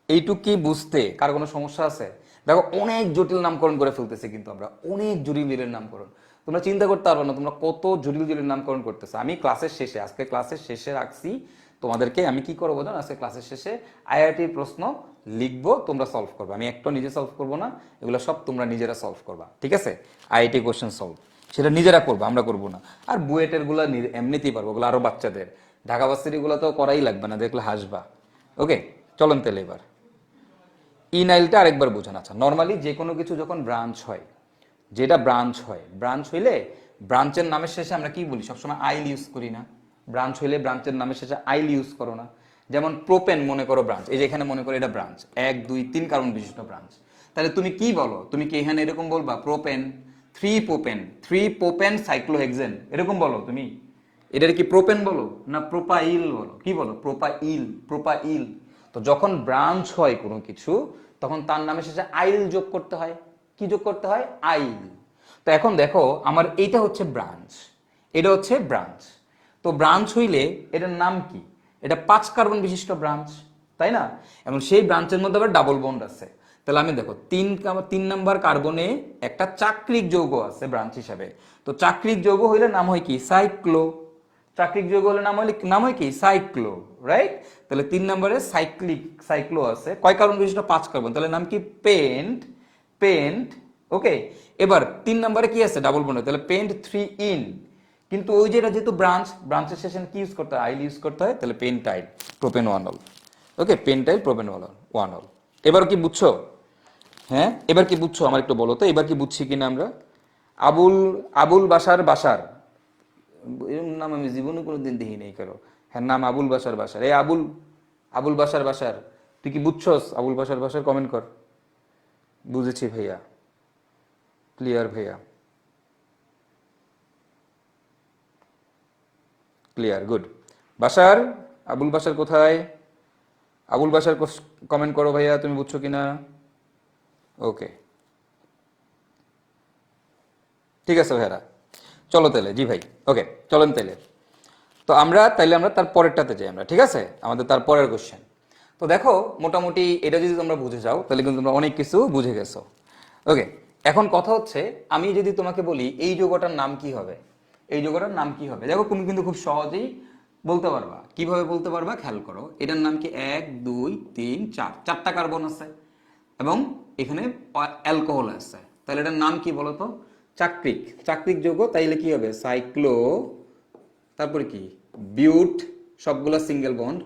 এইটুক কি বুঝতে কার কোনো সমস্যা আছে? দেখো, অনেক জটিল নামকরণ করে ফেলতেছে কিন্তু আমরা, অনেক জটিল জটিল নামকরণ। তোমরা চিন্তা করতে পারবে না তোমরা কত জটিল জটিল নামকরণ করতেছো। আমি ক্লাসের শেষে, আজকে ক্লাসের শেষে রাখছি তোমাদেরকে, আমি কি করবো জানো? আজকে ক্লাসের শেষে আইআইটির প্রশ্ন লিখবো, তোমরা সলভ করবে। আমি একটা নিজে সলভ করবো না, এগুলো সব তোমরা নিজেরা সলভ করবা, ঠিক আছে? আইআইটি কোশ্চেন সলভ সেটা নিজেরা করবো, আমরা করবো না। আর বুয়েটের গুলা এমনিতেই পারবো, ওগুলো আরো বাচ্চাদের। ঢাকা ভার্সিটির গুলো তো করাই লাগবে না, দেখলে হাসবা। ওকে, চলুন তাহলে এবার ইনাইলটা আরেকবার বোঝান। আচ্ছা, নর্মালি যে কোনো কিছু যখন ব্রাঞ্চ হয়, যেটা ব্রাঞ্চ হয়, ব্রাঞ্চ হইলে ব্রাঞ্চের নামের শেষে আমরা কি বলি? সবসময় আইল ইউজ করি না? ব্রাঞ্চ হইলে ব্রাঞ্চের নামের শেষে আইল ইউজ করো না? যেমন প্রোপেন মনে করো ব্রাঞ্চ, এই যে এখানে মনে করো এটা ব্রাঞ্চ, 1 2 3 কার্বন বিশিষ্ট ব্রাঞ্চ। তাহলে তুমি কি বলো? তুমি কি এখানে এরকম বলবা প্রোপেন 3 প্রোপেন 3 প্রোপেন সাইক্লোহেক্সেন, এরকম বলো তুমি? এটার কি প্রোপেন বলো না প্রোপাইল বলো? কি বলো? Propyl, propyl. তো যখন ব্রাঞ্চ হয় কোনো কিছু, তখন তার নামে শেষে আইল যোগ করতে হয়। কি যোগ করতে হয়? আইল। তো এখন দেখো, আমার এইটা হচ্ছে ব্রাঞ্চ, এটা হচ্ছে ব্রাঞ্চ। তো ব্রাঞ্চ হইলে এটার নাম কি? এটা 5 কার্বন বিশিষ্ট ব্রাঞ্চ, তাই না? এবং সেই ব্রাঞ্চের মধ্যে আবার ডাবল বন্ড আছে। তাহলে আমি দেখো 3 নাম্বার কার্বনে একটা চাক্রিক যৌগ আছে ব্রাঞ্চ হিসাবে। তো চাক্রিক যৌগ হইলে নাম হয় কি? সাইক্লো। চাক্রিক যৌগ হলে নাম হয় কি? Cyclo, right? তাহলে 3 নম্বরে সাইক্লো আছে, কয় কার্বন বিশিষ্ট? 5 কার্বন, তাহলে নাম কি? Paint, paint. ওকে, এবার 3 নম্বরে কি আছে? ডাবল বন্ড, তাহলে পেন্ট 3 ইন। কিন্তু ওই যেটা যেহেতু ব্রাঞ্চ, ব্রাঞ্চের শেষে কি ইউজ করতে হয়? আইল ইউজ করতে হয়, তাহলে পেন্টাইল প্রোপেন 1 অল। ওকে, পেন্টাইল প্রোপেন 1 অল। এবার কি বুঝছো? হ্যাঁ, এবার কি বুঝছো আমার একটু বলো তো, এবার কি বুঝছি কিনা আমরা? আবুল, আবুল বাসার বাসার, এরকম নাম আমি জীবনে কোনোদিন দেখি নেই কারো। হ্যাঁ, নাম আবুল বাসার বাসার। এই আবুল, আবুল বাসার বাসার, তুই কি বুঝছস? আবুল বাসার বাসার কমেন্ট কর। বুঝেছি ভাইয়া, ক্লিয়ার ভাইয়া। Clear, good. বাসার, আবুল বাসার কোথায়? আবুল বাসার কমেন্ট করো ভাইয়া, তুমি বুঝছো কিনা? ওকে, ঠিক আছে ভাইয়ারা, চলো তাহলে। জি ভাই, ওকে চলেন তাইলে। তো আমরা তার পরেরটাতে যাই আমরা, ঠিক আছে? আমাদের তার পরের কোশ্চেন। তো দেখো মোটামুটি এটা যদি তোমরা বুঝে যাও তাহলে কিন্তু তোমরা অনেক কিছু বুঝে গেছো। ওকে, এখন কথা হচ্ছে আমি যদি তোমাকে বলি এই যৌগটার নাম কি হবে, এই যৌগটার নাম কি হবে, দেখো তুমি কিন্তু খুব সহজেই বলতে পারবা। কিভাবে বলতে পারবা খেয়াল করো, এটার নাম কি? 1 2 3 4, চারটা কার্বন আছে এবং এখানে অ্যালকোহল আছে, তাহলে এটার নাম কি বলো তো? চাকরিক, চাকরিক যৌগ। তাইলে কি হবে? সাইক্লো, তারপরে কি? বিউট, সবগুলা সিঙ্গেল বন্ড,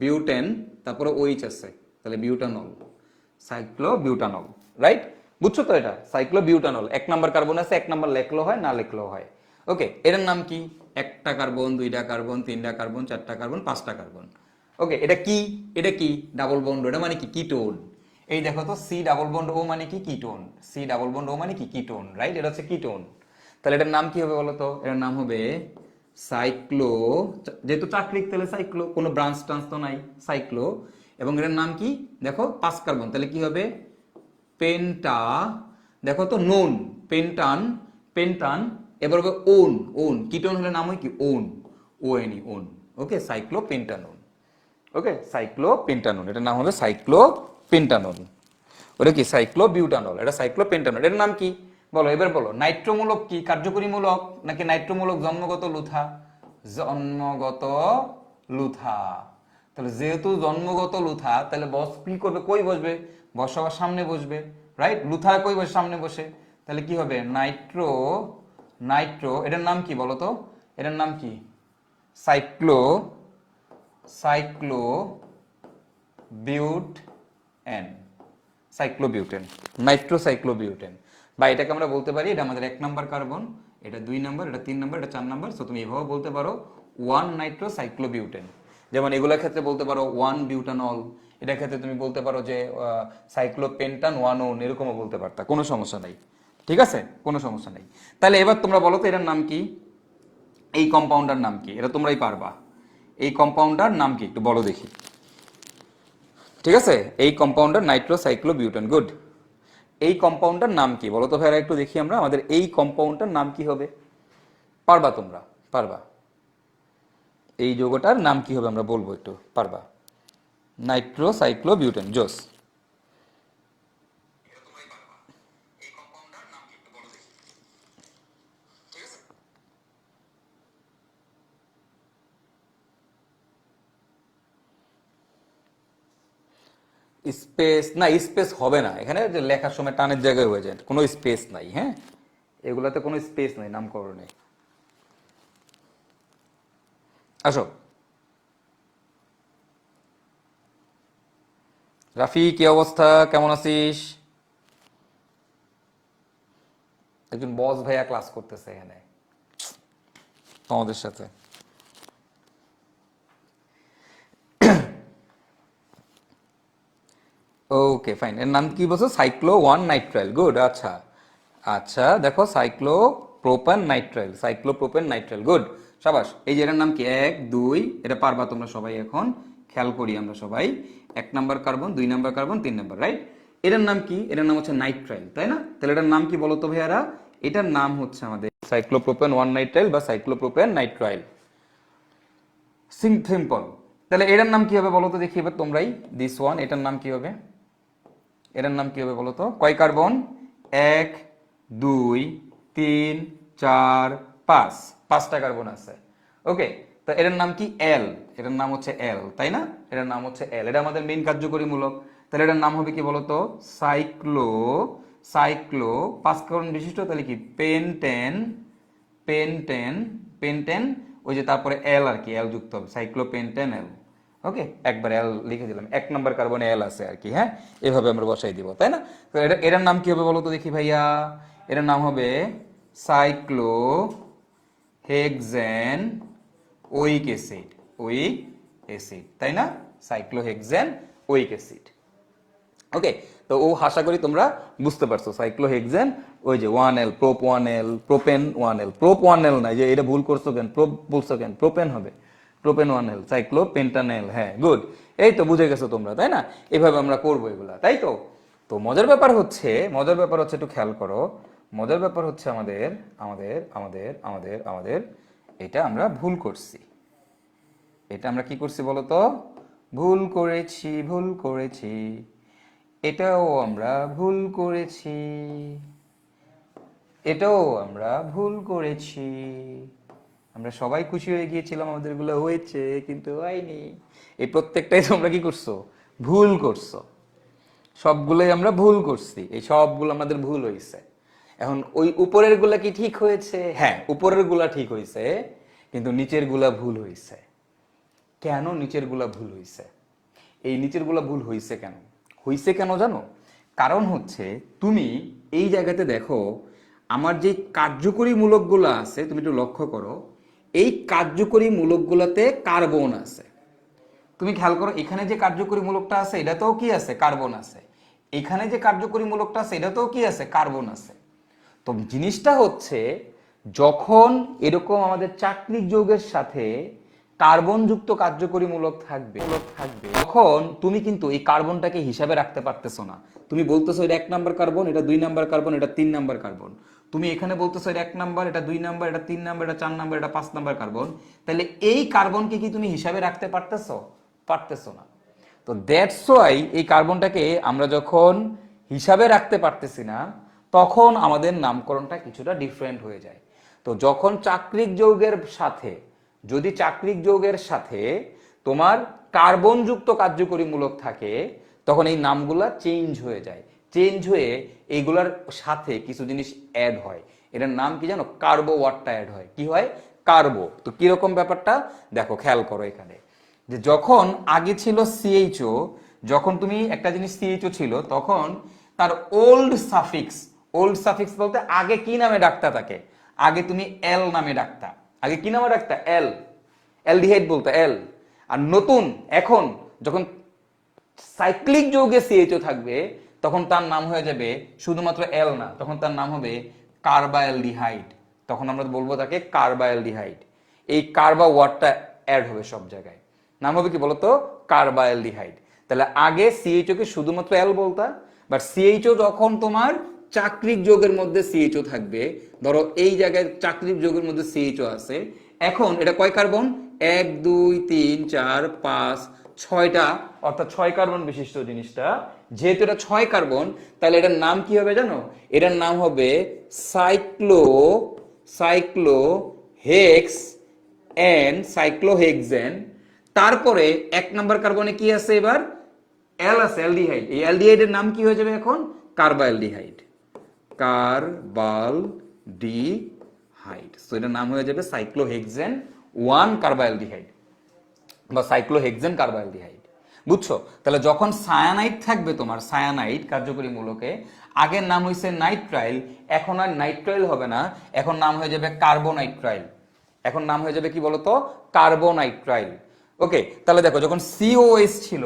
বিউটেন, তারপরে ওইচ আছে, তাহলে বিউটানল, সাইক্লো বিউটানল। রাইট? বুঝছো তো? এটা সাইক্লো বিউটানল, 1 নাম্বার কার্বন আছে, 1 নাম্বার লেখলেও হয়, না লেখলেও হয়। ওকে, এটার নাম কি? একটা কার্বন, দুইটা কার্বন, তিনটা কার্বন, চারটা কার্বন, পাঁচটা কার্বন। ওকে, এটা কি? এটা কি? Double bond. এটা মানে কি? কিটোন। এই দেখো তো, সি ডাবল বন্ড ও মানে কি? কিটোন। সি ডাবল বন্ড ও মানে কি? কিটোন। রাইট? এটা হচ্ছে কিটোন। তাহলে এটার নাম কি হবে বলো তো? এটার নাম হবে সাইক্লো, যেহেতু চাকরিক তাহলে সাইক্লো, কোনো ব্রাঞ্চ ট্রান্স তো নাই, সাইক্লো। এবং এটার নাম কি? দেখো 5 কার্বন, তাহলে কি হবে? পেন্টা, দেখো তো নোন, পেন্টান, পেন্টান। এবার হবে ওন, ওন। কিটোন হলে নাম হয় কি? One, O N E, one. Okay, cyclo pentanone. Okay, cyclo pentanone, এটার নাম হবে সাইক্লো পেন্টানোন। ওটা কি? সাইক্লো বিউটানল, এটা সাইক্লো পেন্টানল। এটার নাম কি বলো? এবার বলো, নাইট্রোমূলক কি কার্যকরী মূলক নাকি নাইট্রোমূলক জন্মগত লুথা? জন্মগত লুথা। তাহলে যেহেতু জন্মগত লুথা, তাহলে বস কি করবে? কই বসবে? বস সবার সামনে বসবে। রাইট? লুথা কই বসে? সামনে বসে। তাহলে কি হবে? Nitro, Nitro. এটার নাম কি বলো তো? এটার নাম কি? Cyclo, cyclo বিউট N, cyclobutane, নাইট্রোসাইক্লোবিউটেন। বা এটাকে আমরা বলতে পারি এটা আমাদের 1 নাম্বার কার্বন, এটা 2 নাম্বার, এটা 3 নাম্বার, এটা 4 নাম্বার। সো তুমি এভাবে বলতে পারো 1 নাইট্রোসাইক্লোবিউটেন। যেমন এগুলোর ক্ষেত্রে বলতে পারো 1 বিউটানল, এটার ক্ষেত্রে তুমি বলতে পারো যে সাইক্লোপেন্টান 1 ওন, এরকমও বলতে পারতা, কোনো সমস্যা নাই। ঠিক আছে, কোনো সমস্যা নেই। তাহলে এবার তোমরা বলো তো এটার নাম কি? এই কম্পাউন্ডার নাম কি? এটা তোমরাই পারবা। এই কম্পাউন্ডার নাম কি একটু বলো দেখি। ঠিক আছে, এই কম্পাউন্ডার নাইট্রোসাইক্লোবিউটেন। গুড। এই কম্পাউন্ডার নাম কি বলো তো ভাইরা, একটু দেখি আমরা আমাদের এই কম্পাউন্ডার নাম কি হবে? পারবা তোমরা? পারবা? এই যৌগটার নাম কি হবে আমরা বলবো, একটু পারবা? নাইট্রোসাইক্লোবিউটেন, জোস। স্পেস না, স্পেস হবে না এখানে, যে লেখার সময় টানের জায়গায় হয়ে যায়, কোনো স্পেস নাই। হ্যাঁ, এগুলাতে কোনো স্পেস নাই নামকরণে। আসো রাফি, কি অবস্থা? কেমন আছিস? একজন বস ভাইয়া ক্লাস করতেছে এখানে তোমাদের সাথে। ওকে ফাইন, এর নাম কি বলছো? Cyclo 1 nitrile. গুড। আচ্ছা আচ্ছা, দেখো cyclo প্রোপান nitrile, cyclo propane nitrile. Good, সাবাস। এই যে এটার নাম কি? 1 2, এটা পারবা তোমরা সবাই। এখন খেয়াল করি আমরা সবাই, 1 number carbon, 2 number carbon, 3 number. Right? এটার নাম কি? এটার নাম হচ্ছে নাইট্রাইল, তাই না? তাহলে এটার নাম কি বলো তো ভাইয়ারা? এটার নাম হচ্ছে আমাদের সাইক্লোপ্রোপেন 1 নাইট্রাইল বা সাইক্লোপ্রোপেন নাইট্রাইল। সিম্পল। তাহলে এটার নাম কি হবে বলো তো দেখি এবার তোমরাই। দিস ওয়ান, এটার নাম কি হবে? এটার নাম কি হবে বলো তো? কয় কার্বন? 1 2 3 4 5, 5টা কার্বন আছে। ওকে, তো এটার নাম কি? এল। এটার নাম হচ্ছে এল, তাই না? এটার নাম হচ্ছে এল, এটা আমাদের মেইন কার্যকরী মূলক। তাহলে এটার নাম হবে কি বলতো? সাইক্লো, সাইক্লো 5 কার্বন বিশিষ্ট, তাহলে কি? Pentane, pentane, pentane. ওই যে তারপরে এল আর কি, এল যুক্ত হবে, সাইক্লোপেন্টেন এল। ওকে, একবার এল লিখে দিলাম, 1 নাম্বার কার্বনে এল আছে আর কি। হ্যাঁ, এভাবে আমরা বসাই দিব, তাই না? তো এটার নাম কি হবে বলো তো দেখি ভাইয়া? এটার নাম হবে সাইক্লো হেক্সেন ওইক অ্যাসিড, ওইক অ্যাসিড, তাই না? Cyclohexane ওইক acid. ওকে, তো ও আশা করি তোমরা বুঝতে পারছো, সাইক্লোহেক্সেন ওই যে 1L prop 1L propane 1L prop 1L না, যে এটা ভুল করছো কেন, প্রোপ বলছো কেন, প্রোপেন হবে, প্রোপেন 1L সাইক্লোপেন্টানেল। হ্যাঁ গুড, এই তো বুঝে গেছো তোমরা, তাই না? এভাবে আমরা করবো এগুলা, তাই তো। তো মজার ব্যাপার হচ্ছে একটু খেয়াল করো, মজার ব্যাপার হচ্ছে আমাদের আমাদের আমাদের আমাদের আমাদের এটা আমরা ভুল করছি। এটা আমরা কি করছি বলতো? ভুল করেছি। এটাও আমরা ভুল করেছি, এটাও আমরা ভুল করেছি। আমরা সবাই খুশি হয়ে গিয়েছিলাম আমাদের গুলো হয়েছে, কিন্তু হয়নি। এই প্রত্যেকটাই তোমরা কি করছো? ভুল করছো। সবগুলোই আমরা ভুল করছি, এই সবগুলো আমাদের ভুল হয়েছে। এখন ওই উপরের গুলা কি ঠিক হয়েছে? হ্যাঁ, উপরের গুলা ঠিক হয়েছে, কিন্তু নিচের গুলা ভুল হয়েছে। কেন নিচের গুলা ভুল হয়েছে? এই নিচের গুলা ভুল হয়েছে কেন? হয়েছে কেন জানো? কারণ হচ্ছে তুমি এই জায়গাতে দেখো, আমার যে কার্যকরী মূলকগুলো আছে, তুমি একটু লক্ষ্য করো, এই কার্যকরী মূলকগুলোতে কার্বন আছে। তুমি খেয়াল করো, এখানে যে কার্যকরী মূলকটা আছে এটাতেও কি আছে? কার্বন আছে। এখানে যে কার্যকরী মূলকটা আছে এটাতেও কি আছে? কার্বন আছে। তো জিনিসটা হচ্ছে, যখন এরকম আমাদের চাক্রিক যৌগের সাথে কার্বনযুক্ত কার্যকরী মূলক থাকবে তখন তুমি কিন্তু এই কার্বনটাকে হিসাবে রাখতে পারতেছো না। তুমি বলতেছো এটা 1 নাম্বার কার্বন, এটা 2 নাম্বার কার্বন, এটা 3 নাম্বার কার্বন। তুমি এখানে বলতেছো এটা 1 নাম্বার, এটা 2 নাম্বার, এটা 3 নাম্বার, এটা 4 নাম্বার, এটা 5 নাম্বার কার্বন। তাহলে এই কার্বনকে কি তুমি হিসাবে রাখতে পারতেছো? পারতেছো না। তো দ্যাটস ওয়াই এই কার্বনটাকে আমরা যখন হিসাবে রাখতে পারতেছি না, তখন আমাদের নামকরণটা কিছুটা ডিফারেন্ট হয়ে যায়। তো যখন চাক্রিক যৌগের সাথে, যদি চাক্রিক যৌগের সাথে তোমার কার্বনযুক্ত কার্যকরী মূলক থাকে, তখন এই নামগুলা চেঞ্জ হয়ে যায়। চেঞ্জ হয়ে এইগুলার সাথে কিছু জিনিস অ্যাড হয়। এটার নাম কি জানো? কার্বো ওয়ার্ডটা অ্যাড হয়। কি হয়? কার্বো। তো কিরকম ব্যাপারটা দেখো, খেয়াল করো এখানে, যে যখন আগে ছিল সিএইচও, যখন তুমি একটা জিনিস সিএইচও ছিল, তখন তার ওল্ড সাফিক্স বলতে আগে কি নামে ডাকতা তাকে? আগে তুমি এল নামে ডাকতা। আগে কি নামে ডাকতা? এল, অ্যালডিহাইড বলতে এল। আর নতুন এখন যখন সাইক্লিক যৌগে সিএইচও থাকবে, তখন তার নাম হয়ে যাবে শুধুমাত্র এল না, তখন তার নাম হবে কার্বাঅ্যালডিহাইড। তখন আমরা বলবো তাকে কার্বাঅ্যালডিহাইড। এই কার্বা ওয়ার্ডটা অ্যাড হবে সব জায়গায়, নাম হবে কি বলতো? কার্বাঅ্যালডিহাইড। তাহলে আগে সিএইচও কে শুধুমাত্র এল বলতা, বাট সিএইচও যখন তোমার চাক্রিক যৌগের মধ্যে সিএইচও থাকবে, ধরো এই জায়গায় চাক্রিক যৌগের মধ্যে সিএইচও আছে, এখন এটা কয় কার্বন? 1 2 3 4 5 6টা, অর্থাৎ 6 কার্বন বিশিষ্ট জিনিসটা। যেহেতু এটা 6 কার্বন, তাহলে এটার নাম কি হবে জানো? এটার নাম হবে সাইক্লোহেক্সেন। তারপরে 1 নাম্বার কার্বনে কি আছে? এবার এল আছে, অ্যালডিহাইড। এই অ্যালডিহাইডের নাম কি হয়ে যাবে এখন? কার্বাঅ্যালডিহাইড। সো এটার নাম হয়ে যাবে সাইক্লোহেক্সেন 1 কার্বাঅ্যালডিহাইড বা সাইক্লোহেক্সেন কার্বাঅ্যালডিহাইড। বুঝছো? তাহলে যখন সায়ানাইড থাকবে তোমার, সায়ানাইড কার্যকরী মূলকে, আগের নাম হয়েছে নাইট্রাইল, এখন আর নাইট্রাইল হবে না, এখন নাম হয়ে যাবে কার্বোনাইট্রাইল। এখন নাম হয়ে যাবে কি বলতো? কার্বোনাইট্রাইল। ওকে, তাহলে দেখো, যখন সিওএস ছিল,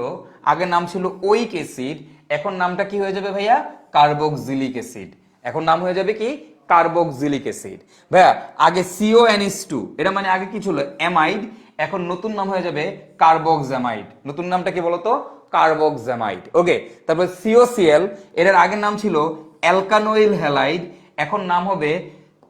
আগের নাম ছিল ওইক অ্যাসিড, এখন নামটা কি হয়ে যাবে ভাইয়া? Carboxylic acid. এখন নাম হয়ে যাবে কি? Carboxylic acid. ভাইয়া আগে CONH2, এটা মানে আগে কি ছিল? অ্যামাইড, এখন নতুন নাম হয়ে যাবে কার্বক্সামাইড। নতুন নামটা কি বলতো? কার্বক্সামাইড। ওকে, তারপর COCl, এর আগের নাম ছিল অ্যালকানোইল হ্যালাইড, এখন নাম হবে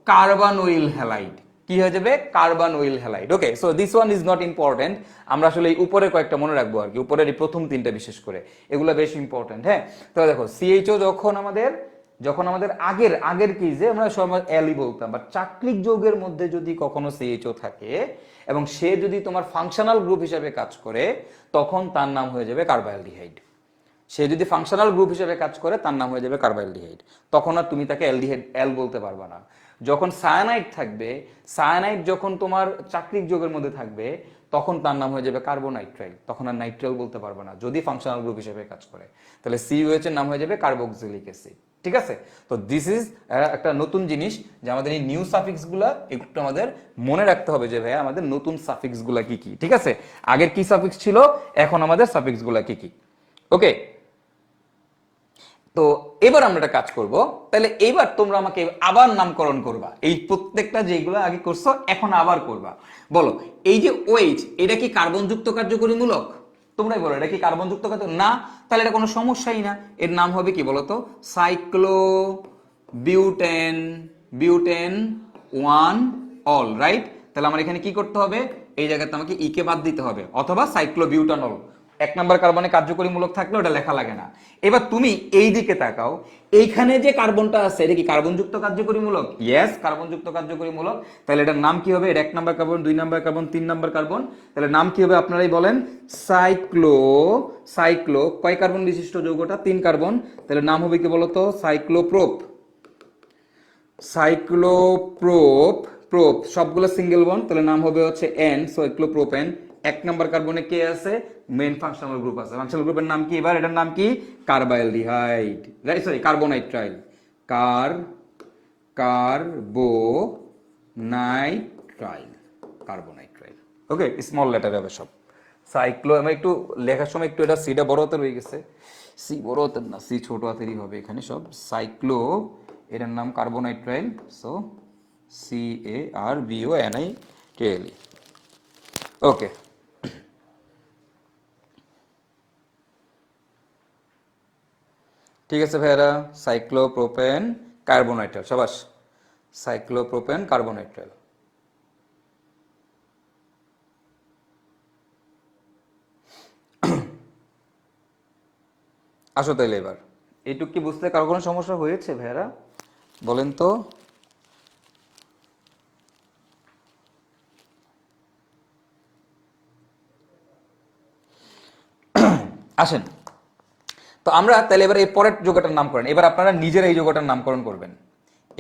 কার্বানোইল হ্যালাইড। কি হয়ে যাবে? Carbamoyl halide. Okay, so this one is not important, আমরা আসলে এই উপরে কয়েকটা মনে রাখবো আর কি, উপরের এই প্রথম 3টা বিশেষ করে, এগুলো বেশ ইম্পর্টেন্ট। হ্যাঁ, তো দেখো সিএইচও যখন আমাদের আগের কি, যে আমরা সবাই এলই বলতাম, বাট চাক্রিক যৌগের মধ্যে যদি কখনো সিএইচও থাকে এবং সে যদি তোমার ফাংশনাল গ্রুপ হিসেবে কাজ করে, তখন তার নাম হয়ে যাবে কার্বাঅ্যালডিহাইড। সে যদি ফাংশনাল গ্রুপ হিসেবে কাজ করে, তার নাম হয়ে যাবে কার্বাঅ্যালডিহাইড। তখন আর তুমি তাকে অ্যালডিহাইড এল বলতে পারবে না। যখন সায়ানাইড থাকবে, সায়ানাইড যখন তোমার চাক্রিক যৌগের মধ্যে থাকবে, তখন তার নাম হয়ে যাবে কার্বোনাইট্রাইল। তখন আর নাইট্রাইল বলতে পারবে না যদি ফাংশনাল গ্রুপ হিসেবে কাজ করে। তাহলে COH এর নাম হয়ে যাবে কার্বক্সিলিক অ্যাসিড। ঠিক আছে? তো দিস ইজ একটা নতুন জিনিস, যে আমাদের এই নিউ সাফিক্স গুলা একটু আমাদের মনে রাখতে হবে, যে ভাইয়া আমাদের নতুন সাফিক্স গুলা কি কি। ঠিক আছে? আগের কি সাফিক্স ছিল, এখন আমাদের সাফিক্স গুলা কি কি। ওকে, তো এবার আমরা একটা কাজ করব, তাহলে এইবার তোমরা আমাকে আবার নামকরণ করবা, এই প্রত্যেকটা যেগুলো আগে করছো এখন আবার করবা। বলো এই যে OH, এটা কি কার্বনযুক্ত কার্যকরীমূলক? তোমরাই বলো এটা কি কার্বনযুক্ত কার্য না? তাহলে এটা কোনো সমস্যাই না, এর নাম হবে কি বলতো, cyclo butane, butane 1 all, right? তাহলে আমার এখানে কি করতে হবে, এই জায়গাতে আমাকে ই কে বাদ দিতে হবে, অথবা সাইক্লোবিউটানল। 1 নম্বর কার্বনে কার্যকরীমূলক থাকলে ওটা লেখা লাগে না। এবার তুমি এই দিকে তাকাও, এইখানে যে কার্বনটা আছে এটা কি কার্বনযুক্ত কার্যকরীমূলক? ইয়েস, কার্বনযুক্ত কার্যকরীমূলক। তাহলে এটার নাম কি হবে? এটা 1 নম্বর কার্বন, 2 নম্বর কার্বন, 3 নম্বর কার্বন। তাহলে নাম কি হবে আপনারাই বলেন? সাইক্লো, সাইক্লো কয় কার্বন বিশিষ্ট যৌগটা? 3 কার্বন। তাহলে নাম হবে কি বলতো, সাইক্লোপ্রোপ, সাইক্লোপ্রোপ, প্রোপ সবগুলো সিঙ্গেল বন্ড, তাহলে নাম হবে হচ্ছে এন, সাইক্লোপ্রোপেন। 1 নম্বর কার্বনে কে আছে? মেইন ফাংশনাল গ্রুপ আছে। ফাংশনাল গ্রুপের নাম কি এবার? এটার নাম কি? কার্বাইলডিহাইড, রাইট? সরি, কার্বোনাইট্রাইল, কার্বোনাইট্রাইল, কার্বোনাইট্রাইল। ওকে, স্মল লেটার হবে সব। সাইক্লো, আমি একটু লেখার সময় একটু এটা সিটা বড় হাতের হয়ে গেছে, সি বড় হাতের না, সি ছোট হাতেরই হবে এখানে সব। সাইক্লো, এটার নাম কার্বোনাইট্রাইল, সো CARBONITRAL। ওকে, ঠিক আছে ভাইয়ারা, সাইক্লোপ্রোপেন কার্বোনাইট্রাল, সাবাস, সাইক্লোপ্রোপেন কার্বোনাইট্রাল। আসো তাইলে এবার এইটুক কি বুঝতে কারো কোনো সমস্যা হয়েছে ভাইয়ারা? বলেন তো। আসেন, তো আমরা তাহলে এবার এই পরের যৌগটার নামকরণ, এবার আপনারা নিজেরা এই যৌগটার নামকরণ করবেন।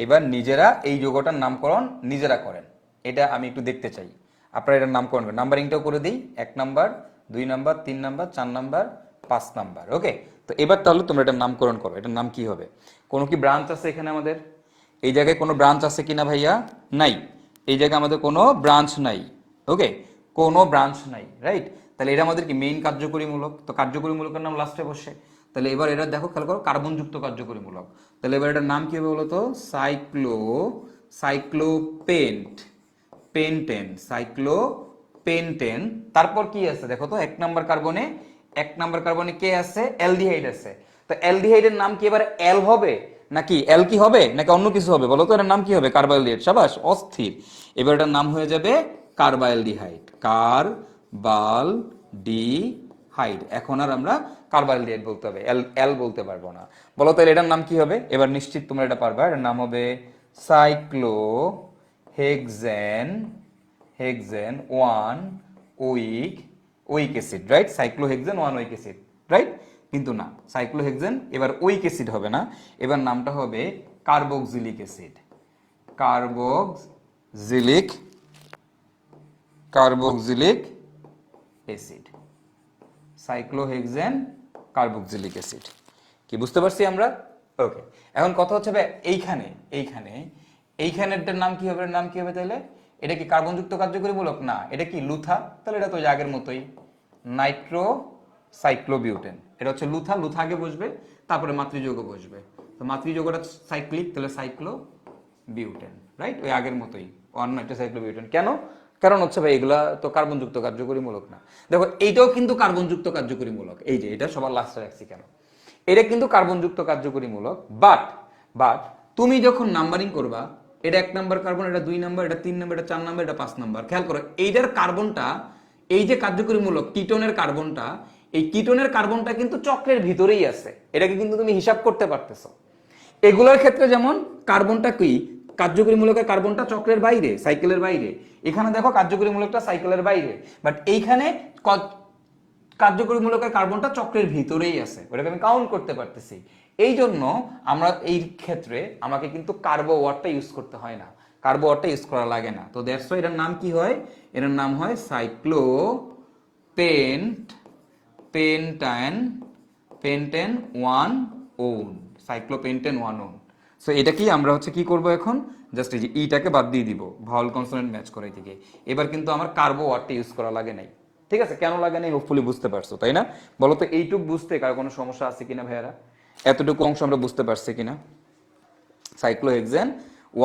এবার নিজেরা এই যৌগটার নামকরণ নিজেরা করেন, এটা আমি একটু দেখতে চাই। আপনারা এটার নামকরণ করেন, নাম্বারিংটাও করে দিই, 1 number, 2 number, 3 number, 4 number, 5 number. Okay, তো এবার তাহলে তোমরা এটার নামকরণ করো। এটার নাম কি হবে? কোনো কি ব্রাঞ্চ আছে এখানে আমাদের? এই জায়গায় কোনো ব্রাঞ্চ আছে কিনা ভাইয়া? নাই, এই জায়গায় আমাদের কোনো ব্রাঞ্চ নাই। ওকে, কোনো ব্রাঞ্চ নাই, রাইট? তাহলে এটা আমাদের কি মেইন কার্যকরীমূলক, তো কার্যকরীমূলকের নাম লাস্টে বসে। তাহলে এবার এটা দেখো, খেয়াল করো, কার্বনযুক্ত কার্যকরীমূলক। তাহলে এবার এটার নাম কি হবে বলতো? সাইক্লোপেন্ট, পেন্টেন, সাইক্লোপেন্টেন। তারপর কি আছে দেখো তো, 1 নম্বর কার্বনে, 1 নম্বর কার্বনে কে আছে? অ্যালডিহাইড আছে। তো অ্যালডিহাইডের নাম কি এবার অ্যাল হবে নাকি অ্যাল কি হবে নাকি অন্য কিছু হবে বলো তো? এটার নাম কি হবে? কার্বাইলডিহাইড, সাবাস, অস্থির। এবার এটার নাম হয়ে যাবে কার্বাইলডিহাইড, কার্বালডিহাইড। এখন আর আমরা কার্বাইলডিহাইড বলতে হবে, অ্যাল বলতে পারবো না। বলো তাহলে এটার নাম কি হবে? এবার নিশ্চিত তোমরা এটা পারবা, এটার নাম হবে cyclohexane, hexane 1 ওইক acid, right? Cyclohexane 1 ওইক acid, right? কিন্তু না, সাইক্লোহেক্সেন এবার ওইক অ্যাসিড হবে না, এবার নামটা হবে carboxylic acid, carboxylic, carboxylic acid, cyclohexane carboxylic acid. কি বুঝতে পারছি আমরা? ওকে, এখন কথা হচ্ছে ভাই এইখানে, এইখানে, এইখানেরটার নাম কি হবে? নাম কি হবে তাহলে? এটা কি কার্বনযুক্ত কার্যকরীমূলক? না, এটা কি লুথা। তাহলে এটা তো আগের মতোই, নাইট্রো সাইক্লোবিউটেন। এটা হচ্ছে লুথা, লুথা আগে বসবে, তারপরে মাতৃযৌগ বসবে। তো মাতৃযৌগটা সাইক্লিক, তাহলে সাইক্লোবিউটেন, রাইট? ওই আগের মতোই, 1 নাইট্রো সাইক্লোবিউটেন। কেন? কারণ হচ্ছে ভাই এগুলা তো কার্বনযুক্ত কার্যকরীমূলক না। দেখো এইটাও কিন্তু কার্বনযুক্ত কার্যকরীমূলক, এই যে এটা সবার লাস্টে রাখছি কেন, এটা কিন্তু কার্বনযুক্ত কার্যকরীমূলক। বাট বাট তুমি যখন নাম্বারিং করবা, এটা 1 নাম্বার কার্বন, এটা 2 নাম্বার, এটা 3 নাম্বার, এটা 4 নাম্বার, এটা 5 নাম্বার। খেয়াল করো এইটার কার্বনটা, এই যে কার্যকরীমূলক কিটোনের কার্বনটা, এই কিটোনের কার্বনটা কিন্তু চক্রের ভিতরেই আছে, এটাকে কিন্তু তুমি হিসাব করতে পারতেছো। এগুলোর ক্ষেত্রে যেমন কার্বনটা কি, কার্যকরীমূলকের কার্বনটা চক্রের বাইরে, সাইকেলের বাইরে। এখানে দেখো কার্যকরীমূলকটা সাইকেলের বাইরে, বাট এইখানে কার্যকরীমূলকের কার্বনটা চক্রের ভিতরেই আছে, ওটাকে আমি কাউন্ট করতে পারতেছি। এই জন্য আমরা এই ক্ষেত্রে আমাকে কিন্তু কার্বো ওয়ার্ডটা ইউজ করতে হয় না, কার্বো ওয়ার্ডটা ইউজ করা লাগে না। তো দ্যাটস ওয়াই এটার নাম কি হয়? এটার নাম হয় cyclopent, pentane, pentene 1 one, cyclopentene 1 one. So এটা কি আমরা হচ্ছে কি করব এখন? জাস্ট এই যে ইটাকে বাদ দিয়ে দিব, ভাওয়াল কনসোনেন্ট ম্যাচ করে থেকে। এবার কিন্তু আমার কার্বো ওয়ার্ডটা ইউজ করা লাগে নাই। ঠিক আছে, কেন লাগে নাই হোপফুলি বুঝতে পারছো, তাই না? বলো তো এইটুক বুঝতে কার কোনো সমস্যা আছে কিনা ভাইয়ারা? এতটুকু অংশ আমরা বুঝতে পারছি কিনা? Cyclohexane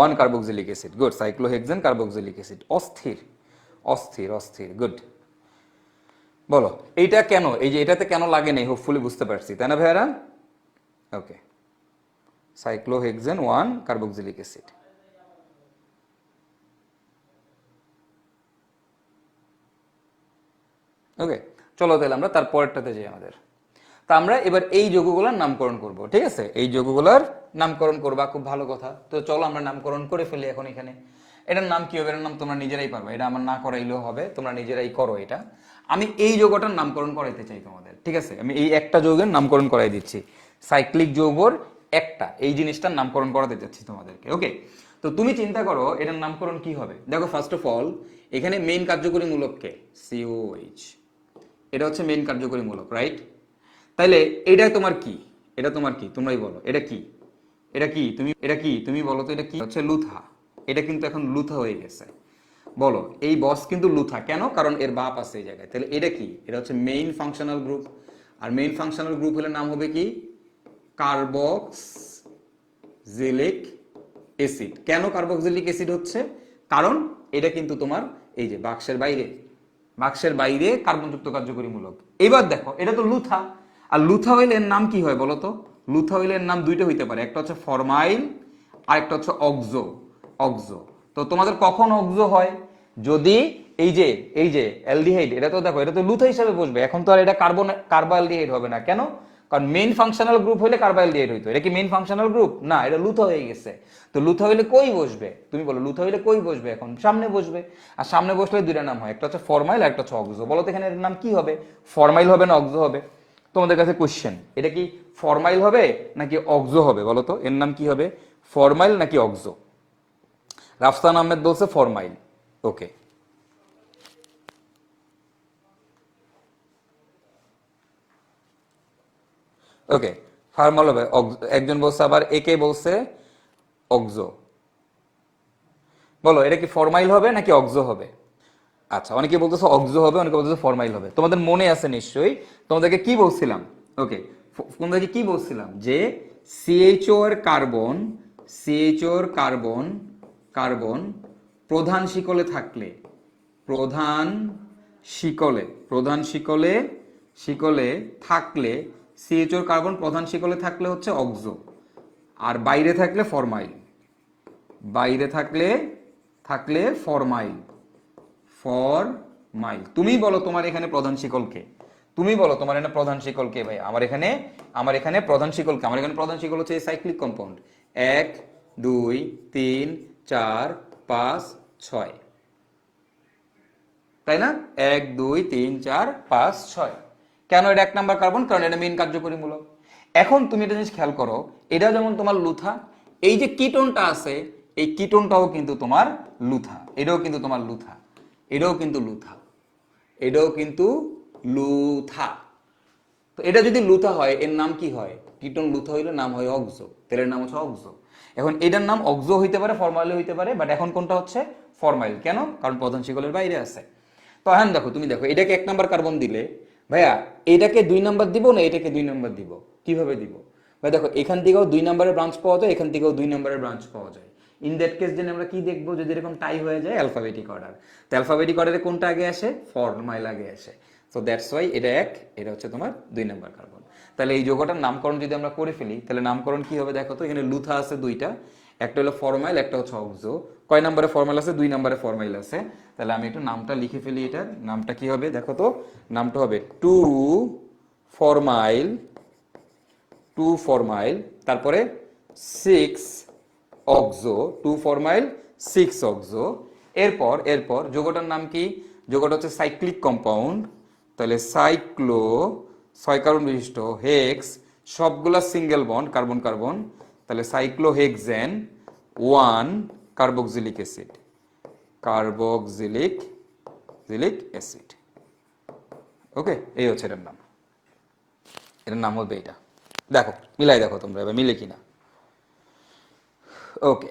1 carboxylic acid, good. Cyclohexane carboxylic acid, অস্থির অস্থির অস্থির, গুড। বলো এইটা কেন, এই যে এটাতে কেন লাগে নাই, হোপফুলি বুঝতে পারছি তাই না ভাইয়ারা? ওকে, সাইক্লোহেক্সেন 1 কার্বক্সিলিক অ্যাসিড। ওকে, চলো তাহলে আমরা তার পরেরটাতে যাই আমাদের। তা আমরা এবার এই যৌগগুলোর নামকরণ করব, ঠিক আছে? এই যৌগগুলোর নামকরণ করবা, খুব ভালো কথা। তো চলো আমরা নামকরণ করে ফেলি এখন এখানে। এটার নাম কি হবে? এটার নাম তোমরা নিজেরাই পারবে, এটা আমার না করাইলেও হবে, তোমরা নিজেরাই করো এটা। আমি এই যৌগটার নামকরণ করাইতে চাই তোমাদের, ঠিক আছে? আমি এই একটা যৌগের নামকরণ করাই দিচ্ছি, সাইক্লিক যৌগর একটা এই জিনিসটার নামকরণ করাতে চাচ্ছি তোমাদেরকে। ওকে, তো তুমি চিন্তা করো এটার নামকরণ কি হবে। দেখো ফার্স্ট অফ অল এখানে মেইন কার্যকরী মূলক কে? COH, এটা হচ্ছে মেইন কার্যকরী মূলক, রাইট? তাইলে এটা তোমার কি? এটা তোমার কি? তোমরাই বলো এটা কি? এটা কি? তুমি বলো তো এটা কি? হচ্ছে লুথা। এটা কিন্তু এখন লুথা হয়ে গেছে। বলো এই বস কিন্তু লুথা কেন? কারণ এর বাপ আছে এই জায়গায়। তাহলে এটা কি? এটা হচ্ছে মেইন ফাংশনাল গ্রুপ। আর মেইন ফাংশনাল গ্রুপ হলে নাম হবে কি? Carboxylic acid. কেন কার্বক্সিলিক অ্যাসিড হচ্ছে? কারণ এটা কিন্তু তোমার এই যে বাক্সের বাইরে কার্বনযুক্ত কার্যকরী মূলক। এবার দেখো এটা তো লুথা, আর লুথা হইলে এর নাম কি হয় বলো তো? লুথা হইলে এর নাম দুইটা হইতে পারে, একটা হচ্ছে ফরমাইল আর একটা হচ্ছে অক্সো। তো তোমাদের কখন অক্সো হয়? যদি এই যে অ্যালডিহাইড, এটা তো দেখো এটা তো লুথা হিসাবে বসবে, এখন তো আর এটা কার্বোঅ্যালডিহাইড হবে না। কেন? কারণ মেইন ফাংশনাল গ্রুপ হইলে কার্বোঅ্যালডিহাইড হইতো, এটা কি মেইন ফাংশনাল গ্রুপ না, এটা লুথা হয়ে গেছে। তো লুথা হইলে কই বসবে? তুমি বলো লুথা হইলে কই বসবে? এখন সামনে বসবে। আর সামনে বসলে দুইটা নাম হয়, একটা হচ্ছে ফরমাইল আর একটা হচ্ছে অক্সো। বলো তো এখানে এর নাম কি হবে? ফরমাইল হবে না অক্সো হবে? তোমাদের কাছে কোশ্চেন, এটা কি ফরমাইল হবে নাকি অক্সো হবে? বলো তো এর নাম কি হবে, ফরমাইল নাকি অক্সো? রাফসান আহমেদ বলছে ফরমাইল। ওকে, ওকে, ফরমাইল হবে। একজন বলছে আবার একে বলছে অক্সো। বলো এটা কি ফরমাইল হবে নাকি অক্সো হবে? আচ্ছা, অনেকে বলতেছে অক্সো হবে, অনেকে বলতেছে ফরমাইল হবে। তোমাদের মনে আছে নিশ্চয়ই, তোমাদেরকে কি বলছিলাম? ওকে, তোমাদেরকে কি বলছিলাম যে সিএইচও এর কার্বন প্রধান শিকলে থাকলে, শিকলে থাকলে সিএইচও এর কার্বন প্রধান শিকলে থাকলে হচ্ছে অক্সো, আর বাইরে থাকলে ফরমাইল। ফরমাইল। তুমি বলো তোমার এখানে প্রধান শিকল কে? তুমি বলো তোমার এখানে প্রধান শিকল কে? ভাই আমার এখানে প্রধান শিকল কে? আমার এখানে প্রধান শিকল হচ্ছে এই সাইক্লিক কম্পাউন্ড 1 2 3 4 5 6, তাই না? 1 2 3 4 5 6। কেন এটা 1 নাম্বার কার্বন? কারণ এটা মেইন কার্যকরী মূলক। এখন তুমি একটা জিনিস খেয়াল করো, এটা যেমন তোমার লুথা, এই যে কিটোনটা আছে এই কিটোনটাও কিন্তু তোমার লুথা, এটাও কিন্তু তোমার লুথা, এটাও কিন্তু লুথা। তো এটা যদি লুথা হয় এর নাম কি হয়? কিটোন লুথা হইলে নাম হয় অক্সো, তেলের নাম হচ্ছে অক্সো। এখন এটার নাম অক্সো হইতে পারে, ফরমাইল হইতে পারে, বাট এখন কোনটা হচ্ছে? ফরমাইল। কেন? কারণ প্রধান শিকলের বাইরে আছে। তো এখন দেখো, তুমি দেখো এটাকে 1 নাম্বার কার্বন দিলে, ভাইয়া এটাকে 2 নাম্বার দিব না এটাকে 2 নাম্বার দিব? কিভাবে দিব? ভাই দেখো এখান থেকেও 2 নাম্বারের ব্রাঞ্চ পাওয়া যায়, এখান থেকেও 2 নাম্বারের ব্রাঞ্চ পাওয়া যায়। ইন দ্যাট কেস দেন আমরা কি দেখবো? যদি এরকম টাই হয়ে যায় অ্যালফাবেটিক অর্ডার, তো অ্যালফাবেটিক অর্ডারে কোনটা আগে আসে? ফরমাইল আগে আসে। সো দ্যাটস ওয়াই এটা 1, এটা হচ্ছে তোমার 2 নাম্বার কার্বন। তাহলে এই যৌগটার নামকরণ যদি আমরা করে ফেলি তাহলে নামকরণ কি হবে দেখো তো? এখানে লুথা আছে দুইটা, একটা হলো ফরমাইল, একটা হচ্ছে অক্সো। কয় নম্বরে ফরমাইল আছে? 2 নম্বরে ফরমাইল আছে। তাহলে আমি একটু নামটা লিখে ফেলি, এটার নামটা কি হবে দেখো তো? নামটা হবে 2 ফরমাইল, তারপরে 6 অক্সো, 2 ফরমাইল 6 অক্সো। এরপর যৌগটার নাম কি? যৌগটা হচ্ছে সাইক্লিক কম্পাউন্ড, তাহলে সাইক্লো 6 কার্বন বিশিষ্ট, হেক্স সবগুলা সিঙ্গেল বন্ড কার্বন কার্বন, তাহলে সাইক্লোহেক্সেন 1 কার্বক্সিলিক অ্যাসিড। ওকে, এই হচ্ছে এটার নাম। এটার নাম হবে এটা। দেখো মিলাই দেখো তোমরা এবার মিলে কিনা। ওকে,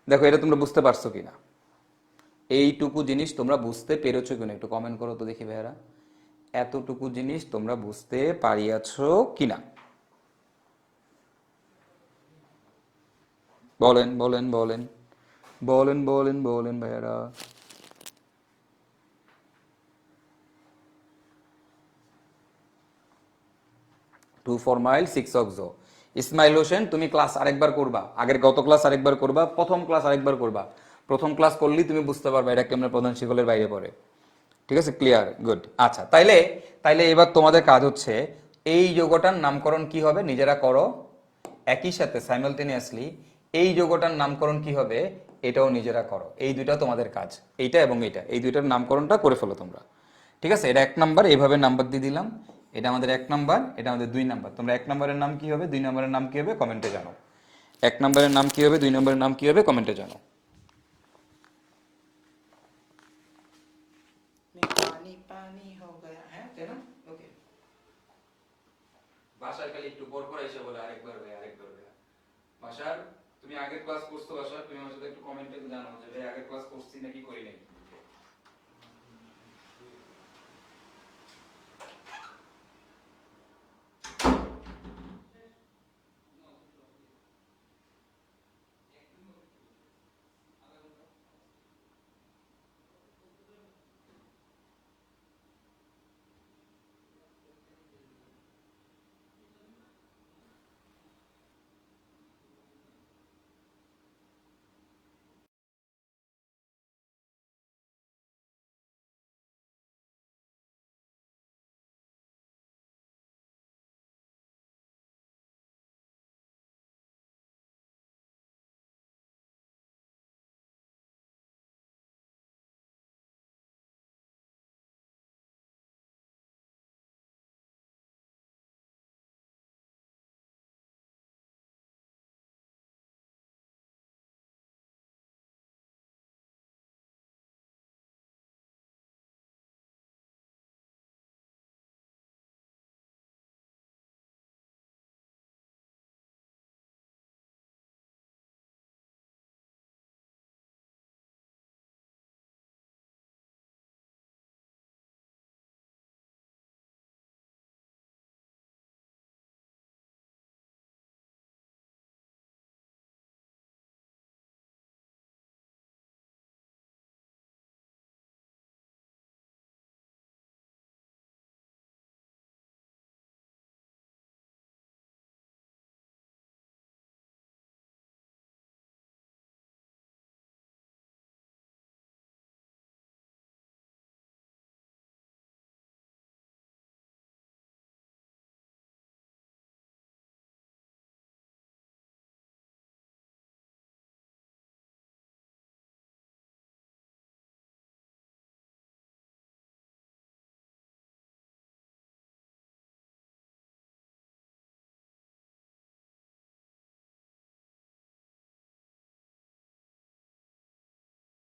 দেখো এটা তোমরা বুঝতে পারছো কিনা? এইটুকু জিনিস তোমরা বুঝতে পেরেছো কিনা একটু কমেন্ট করো তো দেখি ভাইয়ারা, এতটুকু জিনিস তোমরা বুঝতে পারিয়াছো কিনা? বলেন বলেন বলেন বলেন বলেন বলেন ভাইয়ারা। 2 4 মাইল 6 অক্সো। ইসমাইল হোসেন, তুমি ক্লাস আরেকবার করবা, আগের গত ক্লাস আরেকবার করবা, প্রথম ক্লাস আরেকবার করবা। প্রথম ক্লাস করলেই তুমি বুঝতে পারবে এটা কেমন প্রধান শিকলের বাইরে পড়ে। ঠিক আছে, ক্লিয়ার, গুড। আচ্ছা, তাইলে তাইলে এবার তোমাদের কাজ হচ্ছে এই যোগটার নামকরণ কি হবে নিজেরা করো, একই সাথে সাইমালটেনিয়াসলি এই যোগটার নামকরণ কি হবে এটাও নিজেরা করো। এই দুইটা তোমাদের কাজ, এইটা এবং এইটা, এই দুইটার নামকরণটা করে ফেলো তোমরা। ঠিক আছে, এটা 1 নাম্বার, এইভাবে নাম্বার দিয়ে দিলাম। এটা আমাদের 1 নাম্বার, এটা আমাদের 2 নাম্বার। তোমরা 1 নাম্বারের নাম কি হবে, 2 নাম্বারের নাম কি হবে কমেন্টে জানো। 1 নাম্বারের নাম কি হবে, 2 নাম্বারের নাম কি হবে কমেন্টে জানো। পানি পানি হো গয়া, হ্যাঁ তাই না? ওকে। বাসার খালি একটু পর পর এসে বলে আরেকবার ভাই আরেকবার ভাই। বাসার তুমি আগের ক্লাস করছো, বাসার তুমি আমার সাথে একটু কমেন্টে জানাও যে ভাই আগের ক্লাস করছি নাকি করি নাই।